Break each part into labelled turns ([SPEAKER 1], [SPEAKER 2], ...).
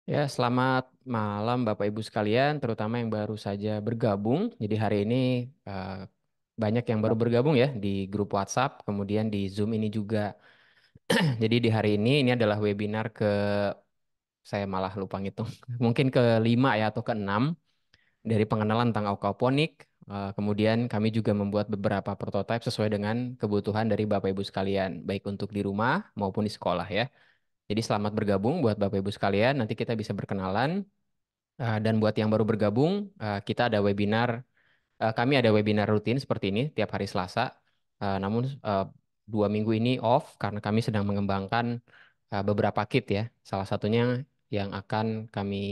[SPEAKER 1] Ya, selamat malam Bapak Ibu sekalian, terutama yang baru saja bergabung. Jadi hari ini eh, banyak yang baru bergabung ya di grup WhatsApp, kemudian di Zoom ini juga. Jadi di hari ini adalah webinar saya malah lupa ngitung, mungkin kelima ya atau keenam dari pengenalan tentang aquaponik. Kemudian kami juga membuat beberapa prototipe sesuai dengan kebutuhan dari Bapak Ibu sekalian, baik untuk di rumah maupun di sekolah ya. Jadi selamat bergabung buat Bapak Ibu sekalian. Nanti kita bisa berkenalan. Dan buat yang baru bergabung, kita ada webinar, kami ada webinar rutin seperti ini tiap hari Selasa. Namun 2 minggu ini off karena kami sedang mengembangkan beberapa kit ya. Salah satunya yang akan kami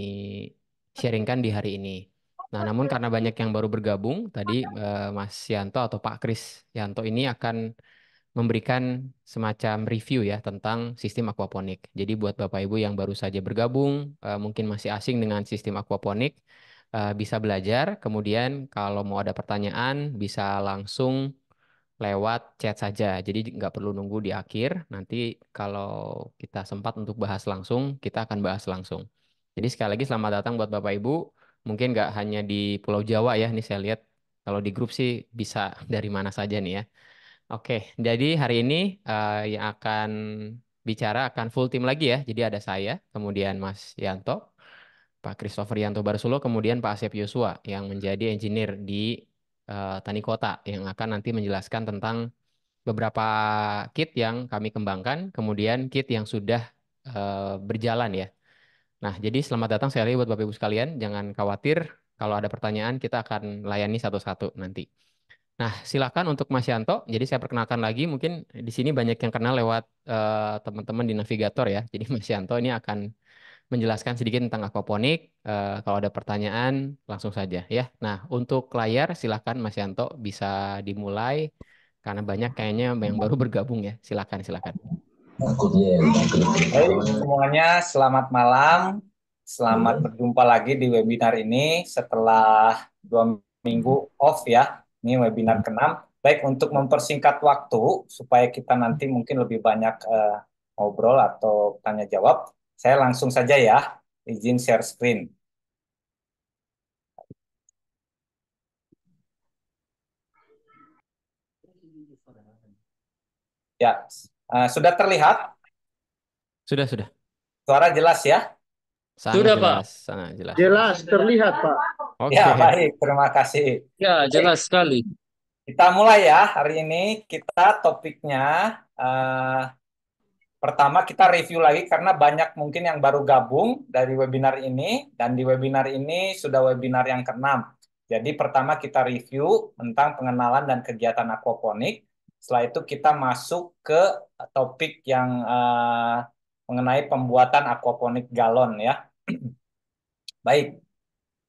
[SPEAKER 1] sharingkan di hari ini. Nah, namun karena banyak yang baru bergabung, tadi Mas Yanto atau Pak Kris Yanto ini akan memberikan semacam review ya tentang sistem aquaponik. Jadi buat Bapak Ibu yang baru saja bergabung, mungkin masih asing dengan sistem aquaponik, bisa belajar. Kemudian kalau mau ada pertanyaan, bisa langsung lewat chat saja. Jadi nggak perlu nunggu di akhir. Nanti kalau kita sempat untuk bahas langsung, kita akan bahas langsung. Jadi sekali lagi selamat datang buat Bapak Ibu. Mungkin nggak hanya di Pulau Jawa ya, nih saya lihat kalau di grup sih bisa dari mana saja nih ya. Oke, jadi hari ini yang akan bicara akan full tim lagi ya. Jadi ada saya, kemudian Mas Yanto, Pak Christopher Yanto Barsulo, kemudian Pak Asep Yosua yang menjadi engineer di Tani Kota yang akan nanti menjelaskan tentang beberapa kit yang kami kembangkan, kemudian kit yang sudah berjalan ya. Nah, jadi selamat datang sekali buat Bapak Ibu sekalian. Jangan khawatir kalau ada pertanyaan kita akan layani satu-satu nanti. Nah, silakan untuk Mas Yanto. Jadi saya perkenalkan lagi, mungkin di sini banyak yang kenal lewat teman-teman di navigator ya. Jadi Mas Yanto ini akan menjelaskan sedikit tentang aquaponik. Kalau ada pertanyaan, langsung saja ya. Nah, untuk layar silakan Mas Yanto bisa dimulai karena banyak kayaknya yang baru bergabung ya. Silakan, silakan.
[SPEAKER 2] Baik, semuanya selamat malam. Selamat berjumpa lagi di webinar ini setelah 2 minggu off ya. Ini webinar ke-6. Baik, untuk mempersingkat waktu supaya kita nanti mungkin lebih banyak ngobrol atau tanya jawab, saya langsung saja ya, izin share screen. Ya, sudah terlihat?
[SPEAKER 1] Sudah, sudah.
[SPEAKER 2] Suara jelas ya?
[SPEAKER 1] Sangat
[SPEAKER 3] Sudah, Pak.
[SPEAKER 1] jelas, sangat jelas.
[SPEAKER 3] Jelas terlihat, Pak.
[SPEAKER 2] Ya,
[SPEAKER 1] Oke.
[SPEAKER 2] baik. Terima kasih.
[SPEAKER 3] Ya,
[SPEAKER 2] Baik,
[SPEAKER 3] jelas sekali.
[SPEAKER 2] kita mulai ya. Hari ini kita topiknya eh, pertama kita review lagi karena banyak mungkin yang baru gabung dari webinar ini dan di webinar ini sudah webinar yang ke-6. Jadi pertama kita review tentang pengenalan dan kegiatan aquaponik. Setelah itu kita masuk ke topik yang mengenai pembuatan aquaponik galon ya. Baik,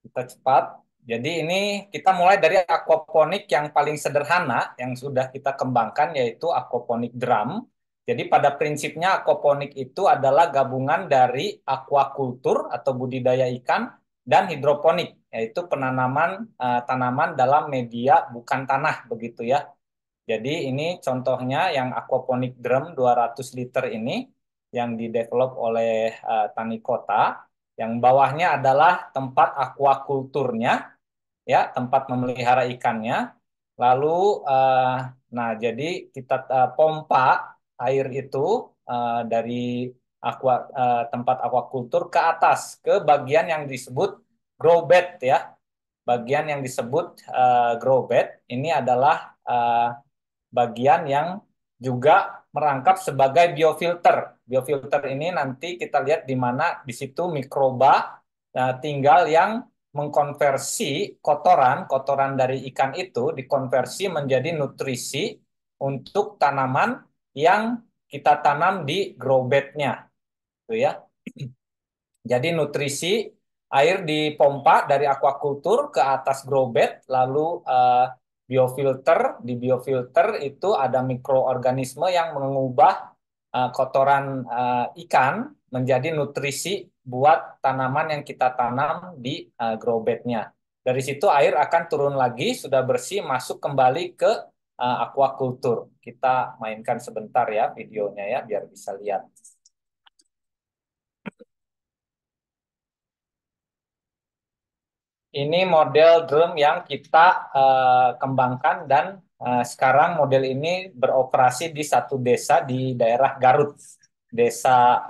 [SPEAKER 2] kita cepat. Jadi ini kita mulai dari aquaponik yang paling sederhana yang sudah kita kembangkan yaitu aquaponik drum. Jadi pada prinsipnya aquaponik itu adalah gabungan dari aquacultur atau budidaya ikan dan hidroponik yaitu penanaman tanaman dalam media bukan tanah begitu ya. Jadi ini contohnya yang aquaponik drum 200 liter ini yang didevelop oleh Tani Kota. Yang bawahnya adalah tempat aquaculturnya, ya tempat memelihara ikannya. Lalu, eh, nah jadi kita pompa air itu dari tempat aquacultur ke atas ke bagian yang disebut grow bed ya. Bagian yang disebut grow bed ini adalah bagian yang juga merangkap sebagai biofilter. Biofilter ini nanti kita lihat di mana di situ mikroba tinggal yang mengkonversi kotoran dari ikan itu dikonversi menjadi nutrisi untuk tanaman yang kita tanam di grow bed-nya, gitu ya. Jadi nutrisi air dipompa dari aquacultur ke atas grow bed, lalu biofilter, di biofilter itu ada mikroorganisme yang mengubah kotoran ikan menjadi nutrisi buat tanaman yang kita tanam di grow bed-nya. Dari situ air akan turun lagi, sudah bersih, masuk kembali ke aquacultur. Kita mainkan sebentar ya videonya ya, biar bisa lihat. ini model drum yang kita kembangkan dan sekarang model ini beroperasi di satu desa di daerah Garut, desa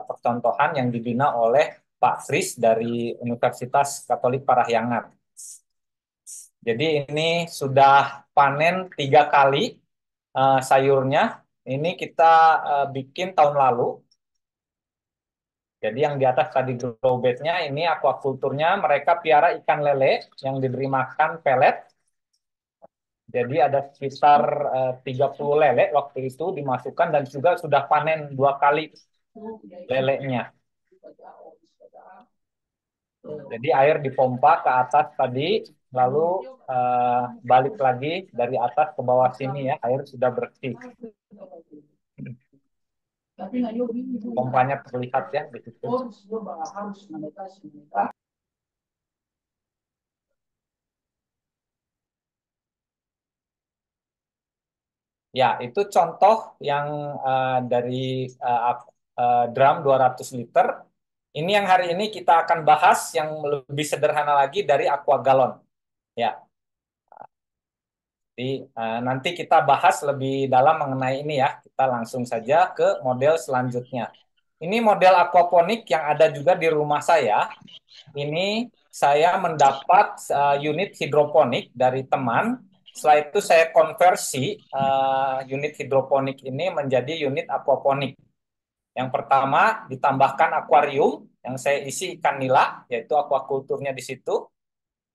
[SPEAKER 2] percontohan yang dibina oleh Pak Fris dari Universitas Katolik Parahyangan. Jadi ini sudah panen 3 kali sayurnya. Ini kita bikin tahun lalu. Jadi yang di atas tadi grow bednya ini aquaculturnya mereka piara ikan lele yang diberi makan pelet. Jadi ada sekitar 30 lele waktu itu dimasukkan dan juga sudah panen 2 kali lelenya. Jadi air dipompa ke atas tadi, lalu balik lagi dari atas ke bawah sini ya, air sudah bersih. Pompanya terlihat ya di situ. Ya, itu contoh yang dari drum 200 liter. Ini yang hari ini kita akan bahas yang lebih sederhana lagi dari aqua galon. Ya, jadi nanti kita bahas lebih dalam mengenai ini ya. Kita langsung saja ke model selanjutnya. Ini model aquaponik yang ada juga di rumah saya. Ini saya mendapat unit hidroponik dari teman. Setelah itu saya konversi unit hidroponik ini menjadi unit aquaponik. Yang pertama ditambahkan akuarium yang saya isi ikan nila, yaitu aquaculturnya di situ,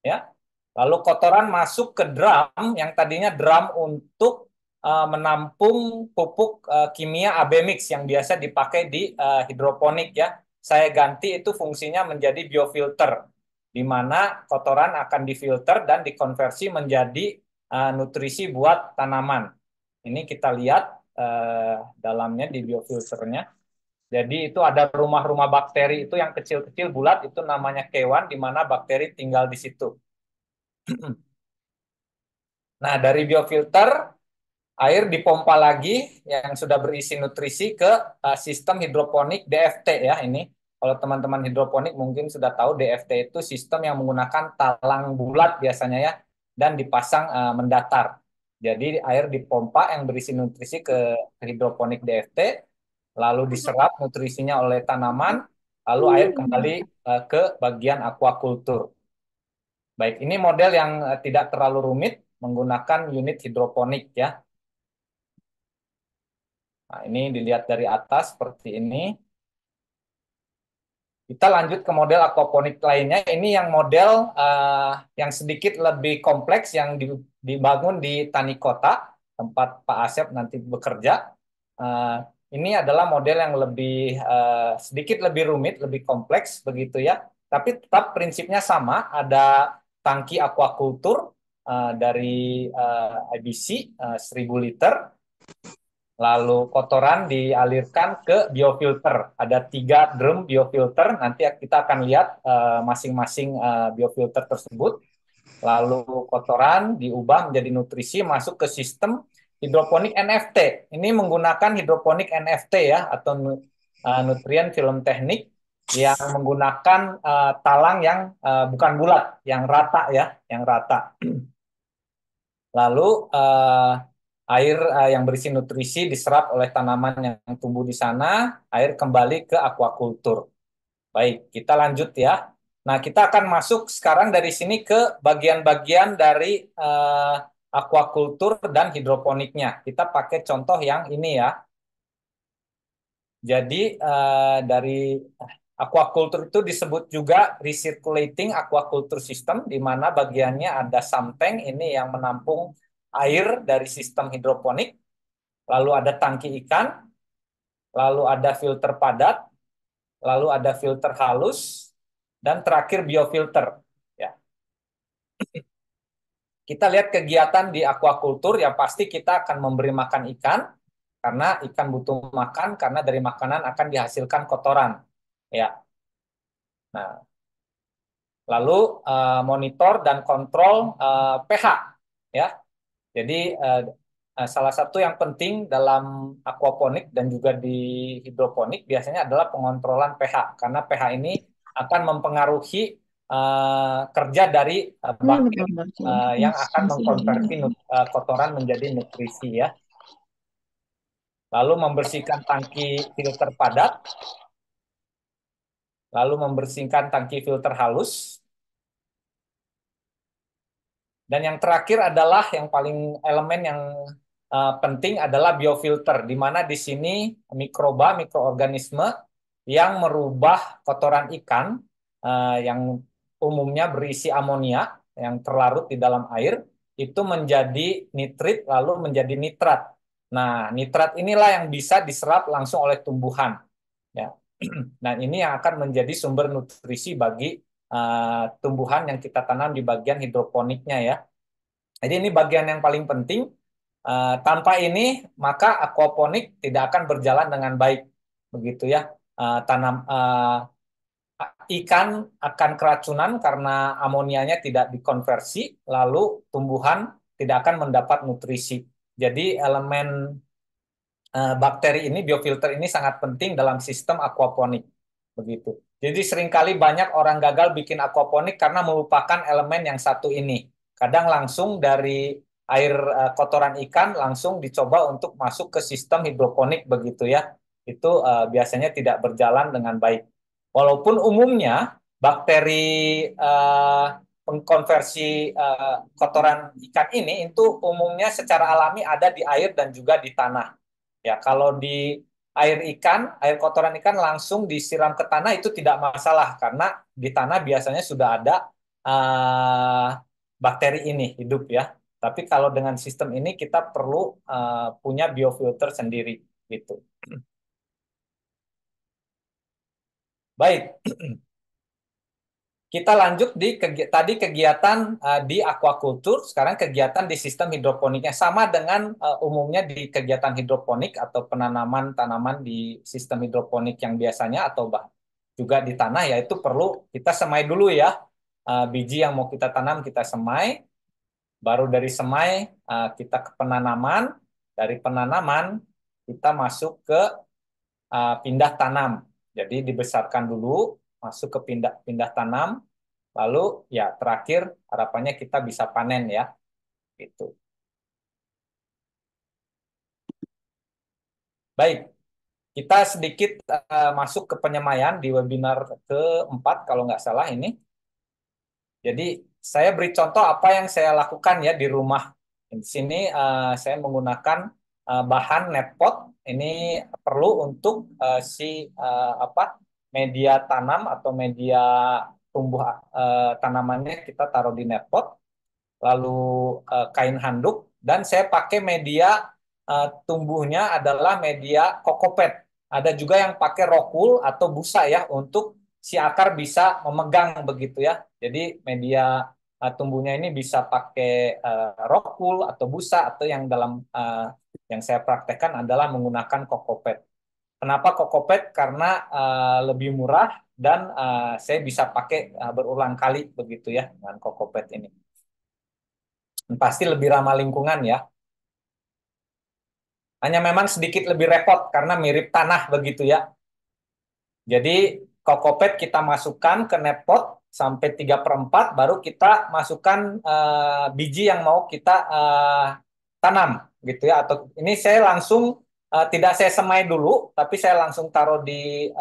[SPEAKER 2] ya. Lalu kotoran masuk ke drum yang tadinya drum untuk menampung pupuk kimia AB mix yang biasa dipakai di hidroponik ya. Saya ganti itu fungsinya menjadi biofilter, di mana kotoran akan difilter dan dikonversi menjadi nutrisi buat tanaman. Ini kita lihat dalamnya di biofilternya. Jadi itu ada rumah-rumah bakteri itu yang kecil-kecil bulat itu namanya kewan, di mana bakteri tinggal di situ. Nah, dari biofilter, air dipompa lagi yang sudah berisi nutrisi ke sistem hidroponik DFT ya ini. Kalau teman-teman hidroponik mungkin sudah tahu DFT itu sistem yang menggunakan talang bulat biasanya ya dan dipasang mendatar. Jadi air dipompa yang berisi nutrisi ke hidroponik DFT, lalu diserap nutrisinya oleh tanaman, lalu air kembali ke bagian aquacultur. Baik, ini model yang tidak terlalu rumit menggunakan unit hidroponik ya. Nah, ini dilihat dari atas seperti ini. Kita lanjut ke model aquaponik lainnya. Ini yang model yang sedikit lebih kompleks yang dibangun di Tani Kota, tempat Pak Asep nanti bekerja. Ini adalah model yang lebih sedikit lebih rumit, lebih kompleks begitu ya. Tapi tetap prinsipnya sama. Ada tangki aquacultur dari IBC 1000 liter. Lalu kotoran dialirkan ke biofilter. Ada 3 drum biofilter. Nanti kita akan lihat masing-masing biofilter tersebut. Lalu kotoran diubah menjadi nutrisi masuk ke sistem hidroponik NFT. Ini menggunakan hidroponik NFT ya atau nutrien film teknik yang menggunakan talang yang bukan bulat, yang rata ya, yang rata. Lalu air yang berisi nutrisi diserap oleh tanaman yang tumbuh di sana, air kembali ke aquacultur. Baik, kita lanjut ya. Nah, kita akan masuk sekarang dari sini ke bagian-bagian dari aquacultur dan hidroponiknya. Kita pakai contoh yang ini ya. Jadi dari aquacultur itu disebut juga recirculating aquaculture system, di mana bagiannya ada sumptank ini yang menampung air dari sistem hidroponik, lalu ada tangki ikan, lalu ada filter padat, lalu ada filter halus, dan terakhir biofilter. Ya. Kita lihat kegiatan di aquacultur, ya pasti kita akan memberi makan ikan, karena ikan butuh makan, karena dari makanan akan dihasilkan kotoran. Ya. Nah, lalu monitor dan kontrol pH. Ya. Jadi salah satu yang penting dalam aquaponik dan juga di hidroponik biasanya adalah pengontrolan pH, karena pH ini akan mempengaruhi kerja dari
[SPEAKER 3] Ini ada
[SPEAKER 2] bakteri
[SPEAKER 3] gambar
[SPEAKER 2] yang akan
[SPEAKER 3] masih
[SPEAKER 2] mengkonversi kotoran menjadi nutrisi ya. Lalu membersihkan tangki filter padat, lalu membersihkan tangki filter halus. Dan yang terakhir adalah yang paling elemen yang penting adalah biofilter, di mana di sini mikroorganisme yang merubah kotoran ikan yang umumnya berisi amonia yang terlarut di dalam air itu menjadi nitrit lalu menjadi nitrat. Nah, nitrat inilah yang bisa diserap langsung oleh tumbuhan. Ya. Dan ini yang akan menjadi sumber nutrisi bagi tumbuhan yang kita tanam di bagian hidroponiknya ya. Jadi ini bagian yang paling penting. Tanpa ini maka aquaponik tidak akan berjalan dengan baik, begitu ya. Ikan akan keracunan karena amonianya tidak dikonversi, lalu tumbuhan tidak akan mendapat nutrisi. Jadi elemen bakteri ini, biofilter ini sangat penting dalam sistem aquaponik, begitu. Jadi seringkali banyak orang gagal bikin aquaponik karena melupakan elemen yang satu ini. Kadang langsung dari air kotoran ikan langsung dicoba untuk masuk ke sistem hidroponik begitu ya. Itu biasanya tidak berjalan dengan baik. Walaupun umumnya bakteri pengkonversi kotoran ikan ini itu umumnya secara alami ada di air dan juga di tanah. Ya, kalau di air ikan, air kotoran ikan langsung disiram ke tanah itu tidak masalah karena di tanah biasanya sudah ada uh, bakteri ini hidup ya. Tapi kalau dengan sistem ini kita perlu punya biofilter sendiri gitu. Baik, kita lanjut di tadi kegiatan di aquaculture, sekarang kegiatan di sistem hidroponiknya sama dengan umumnya di kegiatan hidroponik atau penanaman tanaman di sistem hidroponik yang biasanya atau juga di tanah, yaitu perlu kita semai dulu ya. Biji yang mau kita tanam kita semai, baru dari semai kita ke penanaman, dari penanaman kita masuk ke pindah tanam. Jadi dibesarkan dulu, masuk ke pindah tanam. Lalu ya terakhir harapannya kita bisa panen ya. Gitu. Baik, kita sedikit masuk ke penyemaian di webinar keempat kalau nggak salah ini. Jadi saya beri contoh apa yang saya lakukan ya di rumah. Di sini saya menggunakan bahan netpot. Ini perlu untuk apa media tanam atau media tumbuh tanamannya kita taruh di netpot. Lalu kain handuk, dan saya pakai media tumbuhnya adalah media kokopet. Ada juga yang pakai rokul atau busa ya untuk si akar bisa memegang begitu ya. Jadi media tumbuhnya ini bisa pakai rokul atau busa atau yang dalam yang saya praktekkan adalah menggunakan kokopet. Kenapa kokopet? Karena lebih murah dan saya bisa pakai berulang kali begitu ya dengan kokopet ini. Pasti lebih ramah lingkungan ya. Hanya memang sedikit lebih repot karena mirip tanah begitu ya. Jadi kokopet kita masukkan ke netpot sampai 3/4, baru kita masukkan biji yang mau kita tanam gitu ya. Atau ini saya langsung tidak saya semai dulu, tapi saya langsung taruh di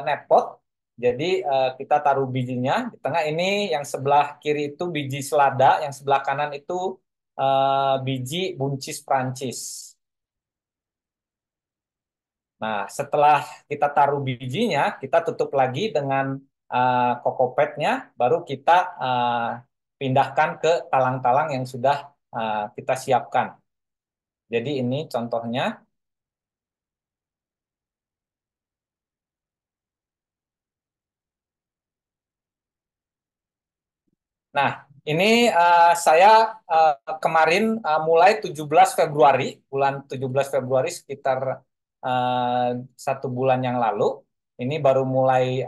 [SPEAKER 2] netpot. Jadi kita taruh bijinya di tengah, ini yang sebelah kiri itu biji selada, yang sebelah kanan itu biji buncis Prancis. Nah, setelah kita taruh bijinya, kita tutup lagi dengan kokopetnya, baru kita pindahkan ke talang-talang yang sudah kita siapkan. Jadi ini contohnya. Nah, ini saya kemarin mulai 17 Februari, bulan 17 Februari sekitar 1 bulan yang lalu, ini baru mulai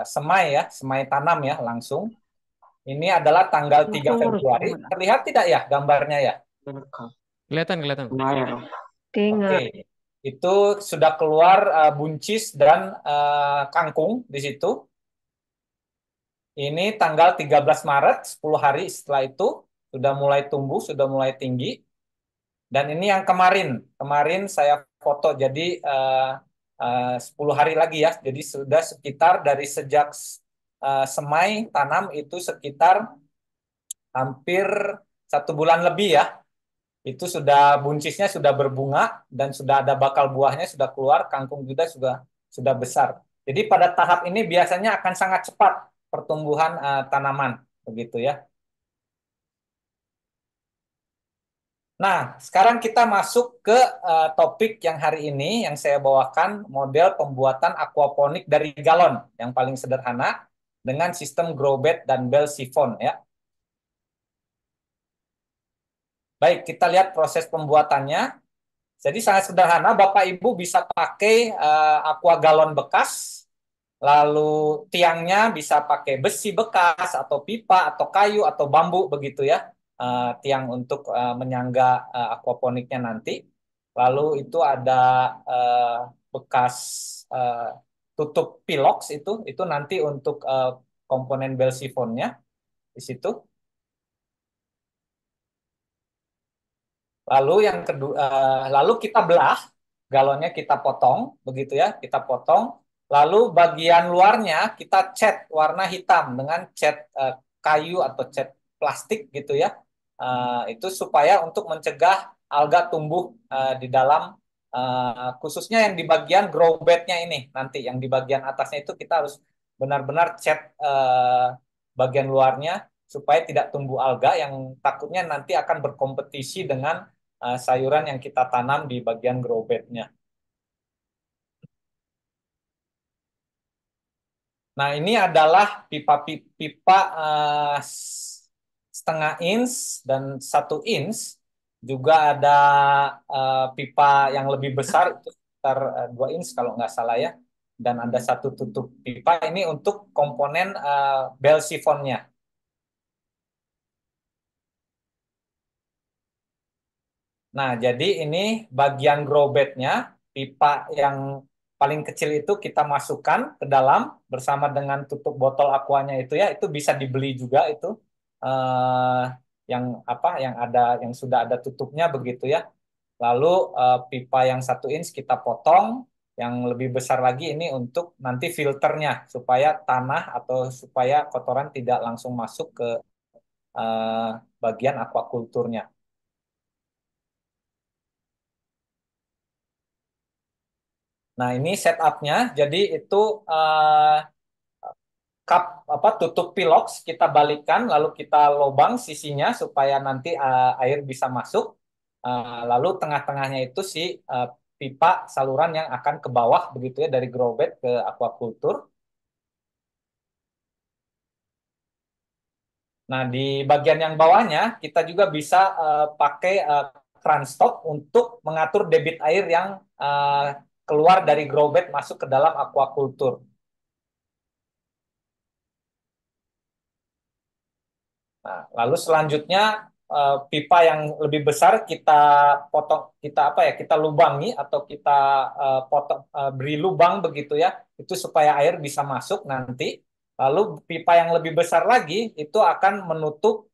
[SPEAKER 2] semai ya, semai tanam ya langsung. Ini adalah tanggal 3 Februari. Terlihat tidak ya gambarnya ya?
[SPEAKER 1] Kelihatan, kelihatan.
[SPEAKER 2] Oke, itu sudah keluar buncis dan kangkung di situ. Ini tanggal 13 Maret, 10 hari setelah itu sudah mulai tumbuh, sudah mulai tinggi. Dan ini yang kemarin, kemarin saya foto, jadi 10 hari lagi ya. Jadi sudah sekitar dari sejak semai tanam itu sekitar hampir 1 bulan lebih ya. Itu sudah buncisnya sudah berbunga dan sudah ada bakal buahnya sudah keluar, kangkung juga sudah besar. Jadi pada tahap ini biasanya akan sangat cepat pertumbuhan tanaman, begitu ya. Nah, sekarang kita masuk ke topik yang hari ini yang saya bawakan, model pembuatan aquaponik dari galon yang paling sederhana dengan sistem grow bed dan bell siphon ya. Baik, kita lihat proses pembuatannya. Jadi sangat sederhana, Bapak Ibu bisa pakai aqua galon bekas, lalu tiangnya bisa pakai besi bekas atau pipa atau kayu atau bambu begitu ya. Tiang untuk menyangga aquaponiknya nanti. Lalu itu ada eh, bekas eh, tutup pilox itu nanti untuk komponen bell siphonnya di situ. Lalu yang kedua, lalu kita belah galonnya kita potong, begitu ya, kita potong. Lalu bagian luarnya kita cat warna hitam dengan cat kayu atau cat plastik gitu ya. Itu supaya untuk mencegah alga tumbuh di dalam, khususnya yang di bagian grow bednya ini nanti, yang di bagian atasnya itu kita harus benar-benar cat bagian luarnya supaya tidak tumbuh alga yang takutnya nanti akan berkompetisi dengan sayuran yang kita tanam di bagian grow bednya. Nah, ini adalah pipa-pipa 1/2 inch dan 1 inch. Juga ada pipa yang lebih besar, itu sekitar 2 inch kalau nggak salah ya. Dan ada satu tutup pipa ini untuk komponen bell siphonnya. Nah, jadi ini bagian grow bed-nya, pipa yang paling kecil itu kita masukkan ke dalam bersama dengan tutup botol aquanya itu ya, itu bisa dibeli juga itu eh, yang apa yang ada yang sudah ada tutupnya begitu ya. Lalu pipa yang 1 inch kita potong, yang lebih besar lagi ini untuk nanti filternya supaya tanah atau supaya kotoran tidak langsung masuk ke eh, bagian aquakulturnya. Nah, ini setupnya. Jadi itu eh, cup apa tutup pilox kita balikkan, lalu kita lubang sisinya supaya nanti air bisa masuk. Lalu tengah-tengahnya itu si pipa saluran yang akan ke bawah begitu ya dari grow bed ke aquaculture. Nah, di bagian yang bawahnya kita juga bisa pakai kran stop untuk mengatur debit air yang eh, keluar dari grow bed masuk ke dalam aquaculture. Nah, lalu selanjutnya pipa yang lebih besar kita potong, kita apa ya, kita lubangi atau kita potong, beri lubang begitu ya, itu supaya air bisa masuk nanti. Lalu pipa yang lebih besar lagi itu akan menutup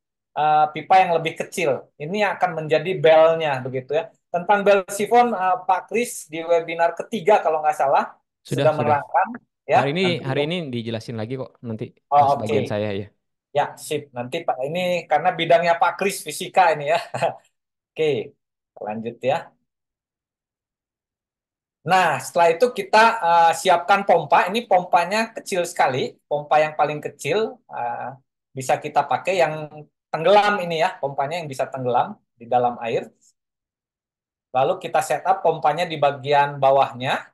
[SPEAKER 2] pipa yang lebih kecil. Ini akan menjadi belnya begitu ya. Tentang bel sifon, Pak Kris di webinar ketiga kalau nggak salah
[SPEAKER 1] Sudah,
[SPEAKER 2] sudah
[SPEAKER 1] sudah.
[SPEAKER 2] menerangkan ya. Nanti
[SPEAKER 1] Hari ini dijelasin lagi kok nanti pas
[SPEAKER 2] oh, oke.
[SPEAKER 1] bagian saya ya.
[SPEAKER 2] Ya, sip. Nanti Pak ini karena bidangnya Pak Kris fisika ini ya. Oke, lanjut ya. Nah, setelah itu kita siapkan pompa. Ini pompanya kecil sekali, pompa yang paling kecil bisa kita pakai yang tenggelam ini ya, pompanya yang bisa tenggelam di dalam air. Lalu kita setup pompanya di bagian bawahnya,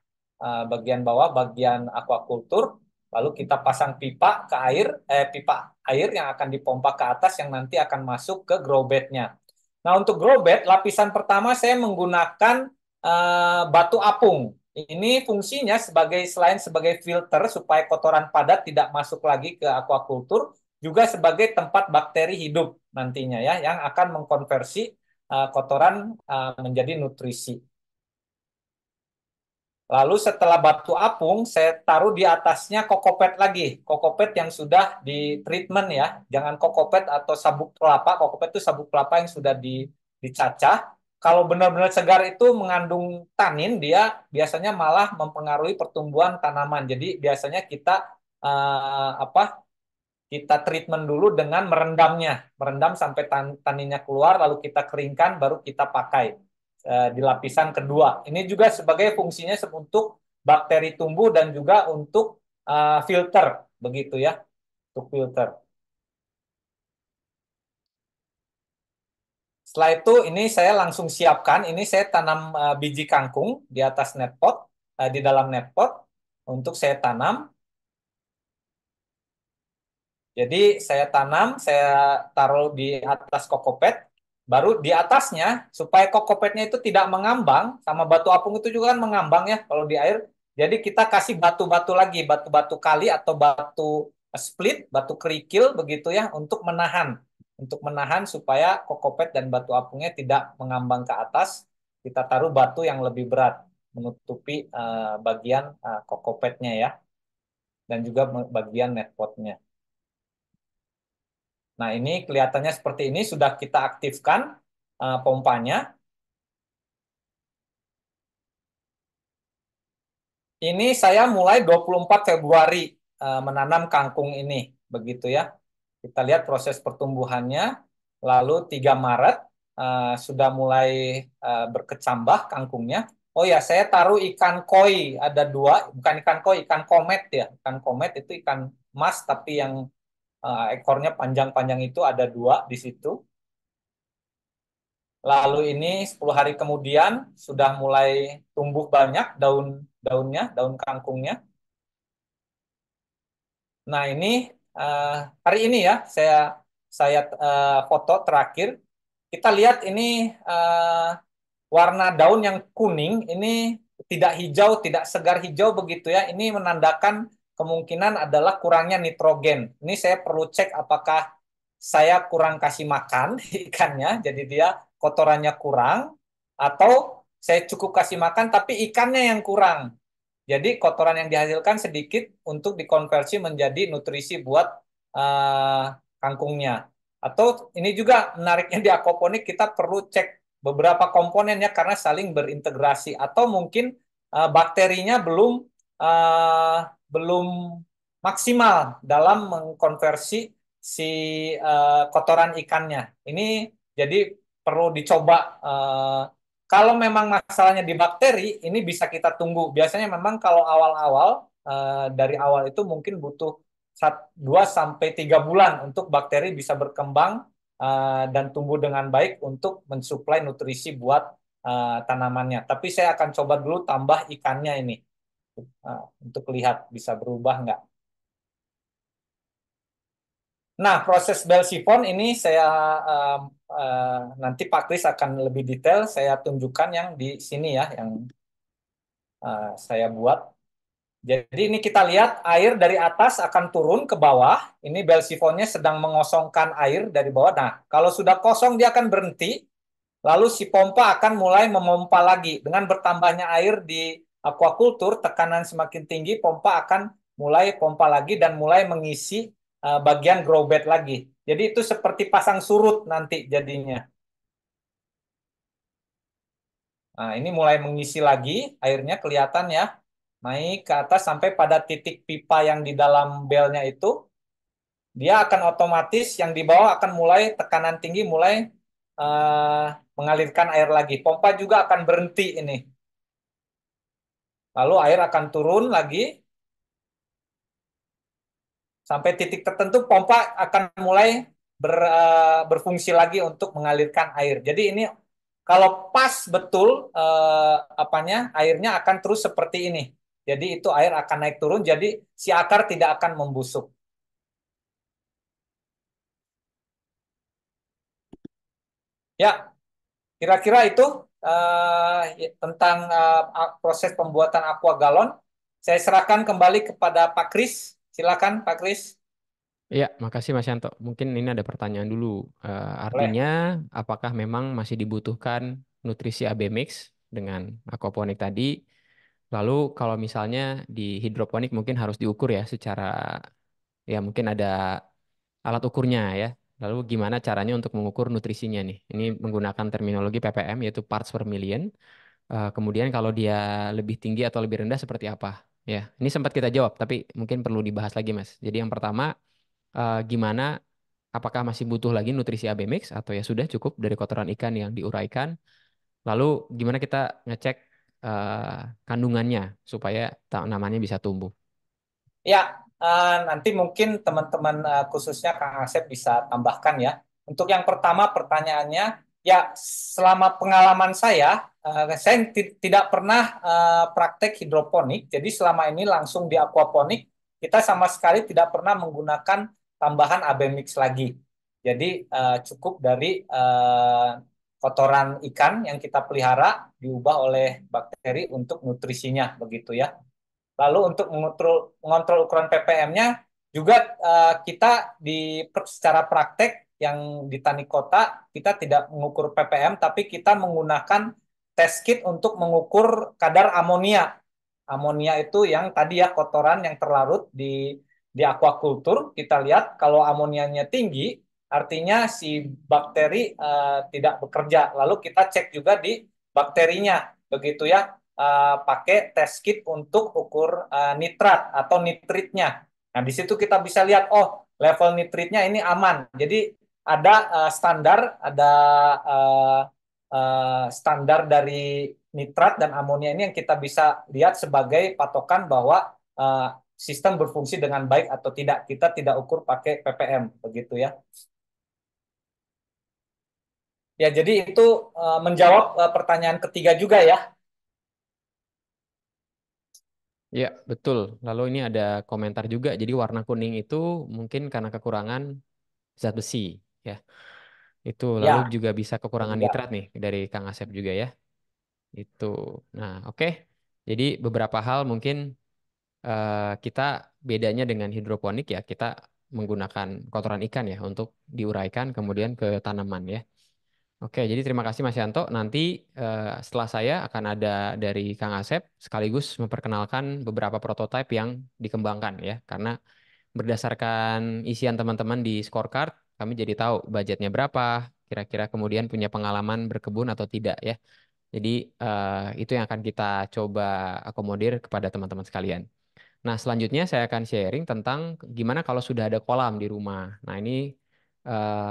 [SPEAKER 2] bagian bawah, bagian aquaculture. Lalu kita pasang pipa ke air, pipa air yang akan dipompa ke atas yang nanti akan masuk ke grow bed-nya. Nah, untuk grow bed, lapisan pertama saya menggunakan batu apung. Ini fungsinya selain sebagai filter supaya kotoran padat tidak masuk lagi ke aquaculture, juga sebagai tempat bakteri hidup nantinya ya, yang akan mengkonversi kotoran menjadi nutrisi. Lalu setelah batu apung, saya taruh di atasnya kokopet lagi. Kokopet yang sudah di treatment ya. Jangan kokopet atau sabuk kelapa. Kokopet itu sabuk kelapa yang sudah dicacah. Kalau benar-benar segar itu mengandung tanin, dia biasanya malah mempengaruhi pertumbuhan tanaman. Jadi biasanya kita kita treatment dulu dengan merendamnya, merendam sampai taninnya keluar, lalu kita keringkan, baru kita pakai di lapisan kedua. Ini juga sebagai fungsinya untuk bakteri tumbuh dan juga untuk filter, begitu ya, untuk filter. Setelah itu ini saya langsung siapkan, ini saya tanam biji kangkung di atas netpot, di dalam netpot untuk saya tanam. Jadi saya tanam, saya taruh di atas kokopet, baru di atasnya supaya kokopetnya itu tidak mengambang, sama batu apung itu juga kan mengambang ya kalau di air. Jadi kita kasih batu-batu lagi, batu-batu kali atau batu split, batu kerikil begitu ya untuk menahan supaya kokopet dan batu apungnya tidak mengambang ke atas. Kita taruh batu yang lebih berat menutupi bagian kokopetnya ya, dan juga bagian netpotnya. Nah, ini kelihatannya seperti ini sudah kita aktifkan pompanya. Ini saya mulai 24 Februari menanam kangkung ini, begitu ya. Kita lihat proses pertumbuhannya. Lalu 3 Maret sudah mulai berkecambah kangkungnya. Oh ya, saya taruh ikan koi ada dua, bukan ikan koi, ikan komet ya. Ikan komet itu ikan emas tapi yang ekornya panjang-panjang itu ada dua di situ. Lalu ini 10 hari kemudian sudah mulai tumbuh banyak daun-daunnya, daun kangkungnya. Nah, ini eh, hari ini ya saya foto terakhir. Kita lihat ini warna daun yang kuning ini tidak hijau, tidak segar hijau begitu ya. Ini menandakan kemungkinan adalah kurangnya nitrogen. Ini saya perlu cek apakah saya kurang kasih makan ikannya, jadi dia kotorannya kurang, atau saya cukup kasih makan tapi ikannya yang kurang. Jadi kotoran yang dihasilkan sedikit untuk dikonversi menjadi nutrisi buat uh, kangkungnya. Atau ini juga menariknya di aquaponik kita perlu cek beberapa komponennya karena saling berintegrasi. Atau mungkin bakterinya uh, belum maksimal dalam mengkonversi si kotoran ikannya. Ini jadi perlu dicoba. Kalau memang masalahnya di bakteri, ini bisa kita tunggu. Biasanya memang kalau awal-awal, dari awal itu mungkin butuh 2 sampai 3 bulan untuk bakteri bisa berkembang dan tumbuh dengan baik untuk mensuplai nutrisi buat tanamannya. Tapi saya akan coba dulu tambah ikannya ini untuk lihat bisa berubah nggak. Nah, proses bel sifon ini saya nanti Pak Kris akan lebih detail. Saya tunjukkan yang di sini ya, yang saya buat. Jadi ini kita lihat air dari atas akan turun ke bawah. Ini bel sifonnya sedang mengosongkan air dari bawah. Nah, kalau sudah kosong dia akan berhenti. Lalu si pompa akan mulai memompa lagi. Dengan bertambahnya air di aquaculture, tekanan semakin tinggi, pompa akan mulai pompa lagi dan mulai mengisi bagian grow bed lagi. Jadi itu seperti pasang surut nanti jadinya. Nah, ini mulai mengisi lagi, airnya kelihatan ya. Naik ke atas sampai pada titik pipa yang di dalam belnya itu, dia akan otomatis yang di bawah akan mulai tekanan tinggi, mulai eh, mengalirkan air lagi. Pompa juga akan berhenti ini. Lalu air akan turun lagi sampai titik tertentu pompa akan mulai berfungsi lagi untuk mengalirkan air. Jadi ini kalau pas betul apanya airnya akan terus seperti ini. Jadi itu air akan naik turun jadi si akar tidak akan membusuk. Ya, kira-kira itu tentang proses pembuatan aqua galon. Saya serahkan kembali kepada Pak Kris. Silakan Pak Kris.
[SPEAKER 1] Iya, makasih Mas Yanto. Mungkin ini ada pertanyaan dulu.
[SPEAKER 2] Boleh.
[SPEAKER 1] Artinya, apakah memang masih dibutuhkan nutrisi AB mix dengan aquaponik tadi? Lalu kalau misalnya di hidroponik mungkin harus diukur ya secara ya mungkin ada alat ukurnya ya. Lalu gimana caranya untuk mengukur nutrisinya nih? Ini menggunakan terminologi ppm yaitu parts per million. Kemudian kalau dia lebih tinggi atau lebih rendah seperti apa? Ya, ini sempat kita jawab, tapi mungkin perlu dibahas lagi, Mas. Jadi yang pertama, gimana? Apakah masih butuh lagi nutrisi AB mix atau ya sudah cukup dari kotoran ikan yang diuraikan? Lalu gimana kita ngecek kandungannya supaya tanamannya bisa tumbuh?
[SPEAKER 2] Ya, nanti mungkin teman-teman khususnya Kang Asep bisa tambahkan ya. Untuk yang pertama pertanyaannya, ya selama pengalaman saya tidak pernah praktek hidroponik. Jadi selama ini langsung di aquaponik, kita sama sekali tidak pernah menggunakan tambahan AB mix lagi. Jadi cukup dari kotoran ikan yang kita pelihara diubah oleh bakteri untuk nutrisinya begitu ya. Lalu untuk mengontrol ukuran ppm-nya juga kita secara praktek yang di Tani Kota kita tidak mengukur ppm tapi kita menggunakan test kit untuk mengukur kadar amonia. Amonia itu yang tadi ya kotoran yang terlarut di aquaculture. Kita lihat kalau amonianya tinggi artinya si bakteri tidak bekerja. Lalu kita cek juga di bakterinya begitu ya, pakai test kit untuk ukur nitrat atau nitritnya. Nah, di situ kita bisa lihat, oh, level nitritnya ini aman. Jadi ada standar, ada uh, standar dari nitrat dan amonia ini yang kita bisa lihat sebagai patokan bahwa uh, sistem berfungsi dengan baik atau tidak. Kita tidak ukur pakai ppm, begitu ya. Ya, jadi itu menjawab pertanyaan ketiga juga ya.
[SPEAKER 1] Ya, betul. Lalu ini ada komentar juga. Jadi warna kuning itu mungkin karena kekurangan zat besi, ya. Itu lalu
[SPEAKER 2] Ya,
[SPEAKER 1] juga bisa kekurangan
[SPEAKER 2] juga.
[SPEAKER 1] nitrat nih dari Kang Asep juga ya. Itu. Nah, oke. Jadi beberapa hal mungkin kita bedanya dengan hidroponik ya, kita menggunakan kotoran ikan ya untuk diuraikan kemudian ke tanaman ya. Oke, jadi terima kasih Mas Yanto. Nanti setelah saya akan ada dari Kang Asep sekaligus memperkenalkan beberapa prototipe yang dikembangkan ya. Karena berdasarkan isian teman-teman di scorecard, kami jadi tahu budgetnya berapa, kira-kira kemudian punya pengalaman berkebun atau tidak ya. Jadi itu yang akan kita coba akomodir kepada teman-teman sekalian. Nah, selanjutnya saya akan sharing tentang gimana kalau sudah ada kolam di rumah. Nah, ini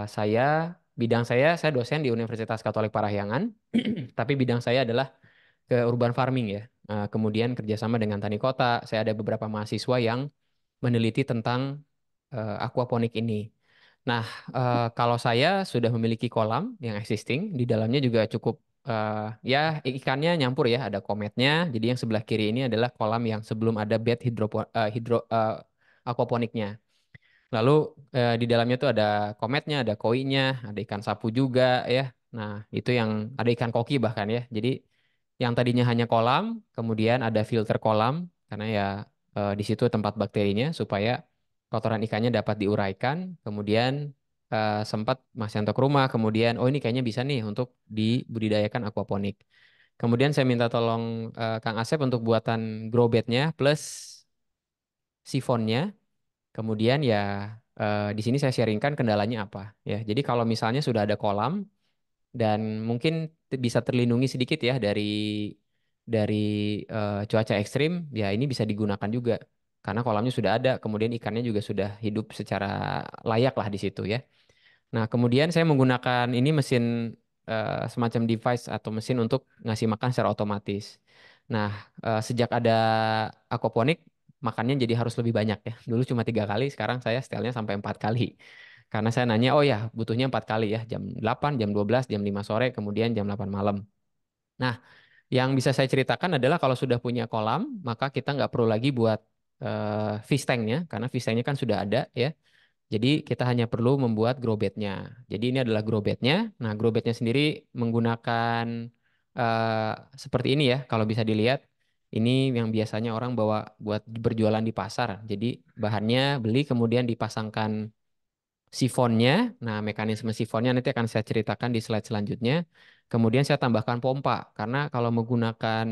[SPEAKER 1] saya, bidang saya dosen di Universitas Katolik Parahyangan, tapi bidang saya adalah ke urban farming ya. Kemudian kerjasama dengan Tani Kota, saya ada beberapa mahasiswa yang meneliti tentang aquaponik ini. Nah, kalau saya sudah memiliki kolam yang existing, di dalamnya juga cukup ya ikannya nyampur ya, ada kometnya. Jadi yang sebelah kiri ini adalah kolam yang sebelum ada bed aquaponiknya. Lalu di dalamnya tuh ada kometnya, ada koinya, ada ikan sapu juga ya. Nah, itu yang ada ikan koki bahkan ya. Jadi yang tadinya hanya kolam, kemudian ada filter kolam karena ya di situ tempat bakterinya supaya kotoran ikannya dapat diuraikan. Kemudian sempat Mas Yanto ke rumah, kemudian oh ini kayaknya bisa nih untuk dibudidayakan aquaponik. Kemudian saya minta tolong Kang Asep untuk buatan grow bednya plus sifonnya. Kemudian ya di sini saya sharingkan kendalanya apa ya. Jadi kalau misalnya sudah ada kolam dan mungkin bisa terlindungi sedikit ya dari cuaca ekstrim, ya ini bisa digunakan juga karena kolamnya sudah ada, kemudian ikannya juga sudah hidup secara layak lah di situ ya. Nah, kemudian saya menggunakan ini mesin semacam device atau mesin untuk ngasih makan secara otomatis. Nah, sejak ada aquaponik, makannya jadi harus lebih banyak ya. Dulu cuma 3 kali, sekarang saya setelnya sampai 4 kali. Karena saya nanya, oh ya butuhnya 4 kali ya, jam 8, jam 12, jam 5 sore, kemudian jam 8 malam. Nah, yang bisa saya ceritakan adalah kalau sudah punya kolam, maka kita nggak perlu lagi buat fish tanknya, karena fish tanknya kan sudah ada ya. Jadi kita hanya perlu membuat grow bednya. Jadi ini adalah grow bednya. Nah, grow bednya sendiri menggunakan eh, seperti ini ya. Kalau bisa dilihat, ini yang biasanya orang bawa buat berjualan di pasar. Jadi bahannya beli kemudian dipasangkan sifonnya. Nah, mekanisme sifonnya nanti akan saya ceritakan di slide selanjutnya. Kemudian saya tambahkan pompa karena kalau menggunakan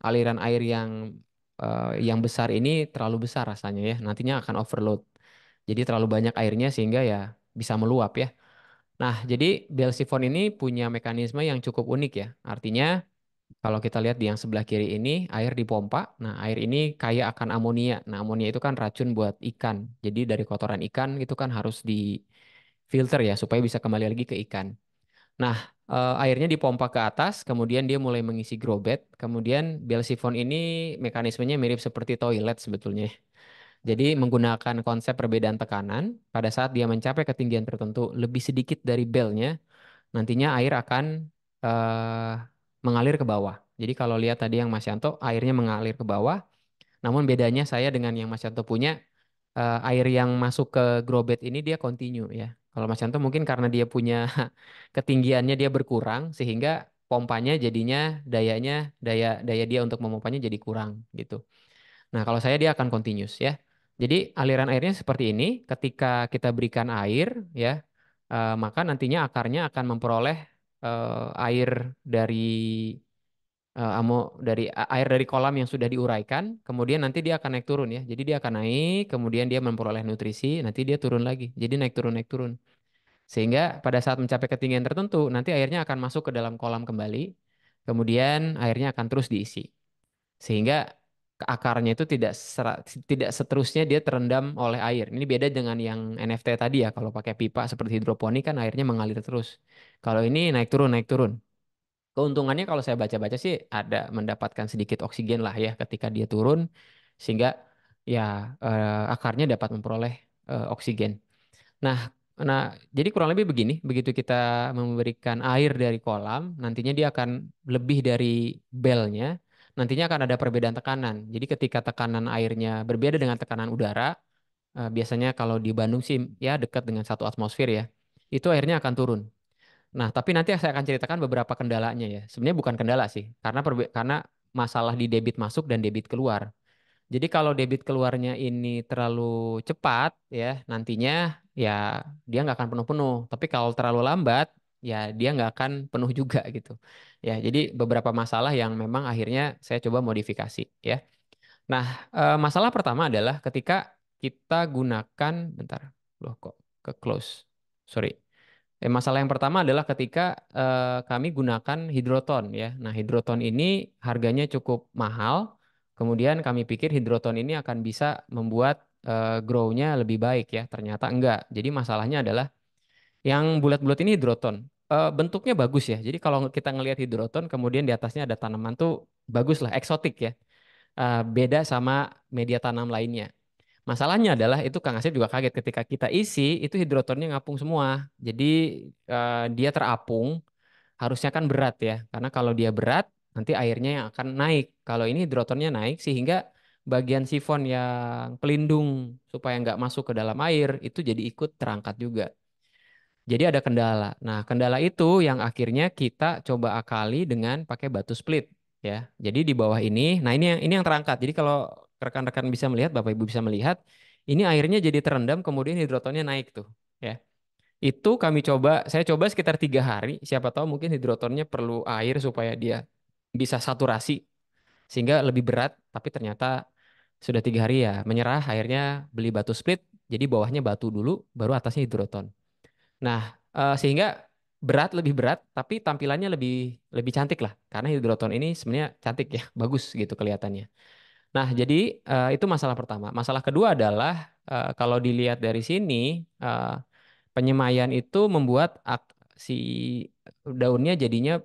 [SPEAKER 1] aliran air yang besar ini terlalu besar rasanya ya, nantinya akan overload. Jadi terlalu banyak airnya sehingga ya bisa meluap ya. Nah, jadi bel sifon ini punya mekanisme yang cukup unik ya. Artinya kalau kita lihat di yang sebelah kiri ini air dipompa. Nah, air ini kaya akan amonia. Nah, amonia itu kan racun buat ikan. Jadi dari kotoran ikan itu kan harus difilter ya supaya bisa kembali lagi ke ikan. Nah, airnya dipompa ke atas, kemudian dia mulai mengisi grobet. Kemudian bel sifon ini mekanismenya mirip seperti toilet sebetulnya. Jadi menggunakan konsep perbedaan tekanan, pada saat dia mencapai ketinggian tertentu lebih sedikit dari belnya, nantinya air akan eh, mengalir ke bawah. Jadi kalau lihat tadi yang Mas Yanto, airnya mengalir ke bawah. Namun bedanya saya dengan yang Mas Yanto punya, air yang masuk ke grobet ini dia continue ya. Kalau Mas Yanto mungkin karena dia punya ketinggiannya dia berkurang sehingga pompanya jadinya dayanya daya daya dia untuk memompanya jadi kurang gitu. Nah, kalau saya dia akan continuous ya. Jadi aliran airnya seperti ini, ketika kita berikan air ya, maka nantinya akarnya akan memperoleh air dari air dari kolam yang sudah diuraikan, kemudian nanti dia akan naik turun ya. Jadi dia akan naik, kemudian dia memperoleh nutrisi, nanti dia turun lagi. Jadi naik turun naik turun. Sehingga pada saat mencapai ketinggian tertentu, nanti airnya akan masuk ke dalam kolam kembali, kemudian airnya akan terus diisi. Sehingga ke akarnya itu tidak seterusnya dia terendam oleh air. Ini beda dengan yang NFT tadi ya. Kalau pakai pipa seperti hidroponik kan airnya mengalir terus. Kalau ini naik turun naik turun. Keuntungannya kalau saya baca-baca sih ada mendapatkan sedikit oksigen lah ya ketika dia turun sehingga ya akarnya dapat memperoleh oksigen. Nah, nah, jadi kurang lebih begini, begitu kita memberikan air dari kolam, nantinya dia akan lebih dari belnya, nantinya akan ada perbedaan tekanan. Jadi ketika tekanan airnya berbeda dengan tekanan udara, biasanya kalau di Bandung sih ya dekat dengan 1 atmosfer ya, itu airnya akan turun. Nah, tapi nanti saya akan ceritakan beberapa kendalanya ya. Sebenarnya bukan kendala sih, karena masalah di debit masuk dan debit keluar. Jadi kalau debit keluarnya ini terlalu cepat ya nantinya ya dia nggak akan penuh-penuh. Tapi kalau terlalu lambat ya dia nggak akan penuh juga gitu. Ya jadi beberapa masalah yang memang akhirnya saya coba modifikasi ya. Nah masalah pertama adalah ketika kita gunakan bentar loh kok ke close. Sorry. Masalah yang pertama adalah ketika kami gunakan hidroton ya. Nah, hidroton ini harganya cukup mahal. Kemudian kami pikir hidroton ini akan bisa membuat grow-nya lebih baik ya. Ternyata enggak. Jadi masalahnya adalah yang bulat-bulat ini hidroton. Bentuknya bagus ya. Jadi kalau kita ngelihat hidroton kemudian di atasnya ada tanaman tuh bagus lah, eksotik ya. Beda sama media tanam lainnya. Masalahnya adalah itu Kang Asep juga kaget ketika kita isi itu hidrotonnya ngapung semua. Jadi dia terapung, harusnya kan berat ya. Karena kalau dia berat nanti airnya yang akan naik. Kalau ini hidrotonnya naik sehingga bagian sifon yang pelindung supaya nggak masuk ke dalam air itu jadi ikut terangkat juga. Jadi ada kendala. Nah, kendala itu yang akhirnya kita coba akali dengan pakai batu split ya. Jadi di bawah ini, nah ini yang terangkat. Jadi kalau rekan-rekan bisa melihat, Bapak Ibu bisa melihat, ini airnya jadi terendam kemudian hidrotonnya naik tuh ya. Itu saya coba sekitar 3 hari. Siapa tahu mungkin hidrotonnya perlu air supaya dia bisa saturasi sehingga lebih berat. Tapi ternyata sudah 3 hari ya menyerah. Akhirnya beli batu split. Jadi bawahnya batu dulu, baru atasnya hidroton. Nah, sehingga lebih berat, tapi tampilannya lebih lebih cantik lah. Karena hidroton ini sebenarnya cantik ya, bagus gitu kelihatannya. Nah, jadi itu masalah pertama. Masalah kedua adalah kalau dilihat dari sini, eh, penyemaian itu membuat si daunnya jadinya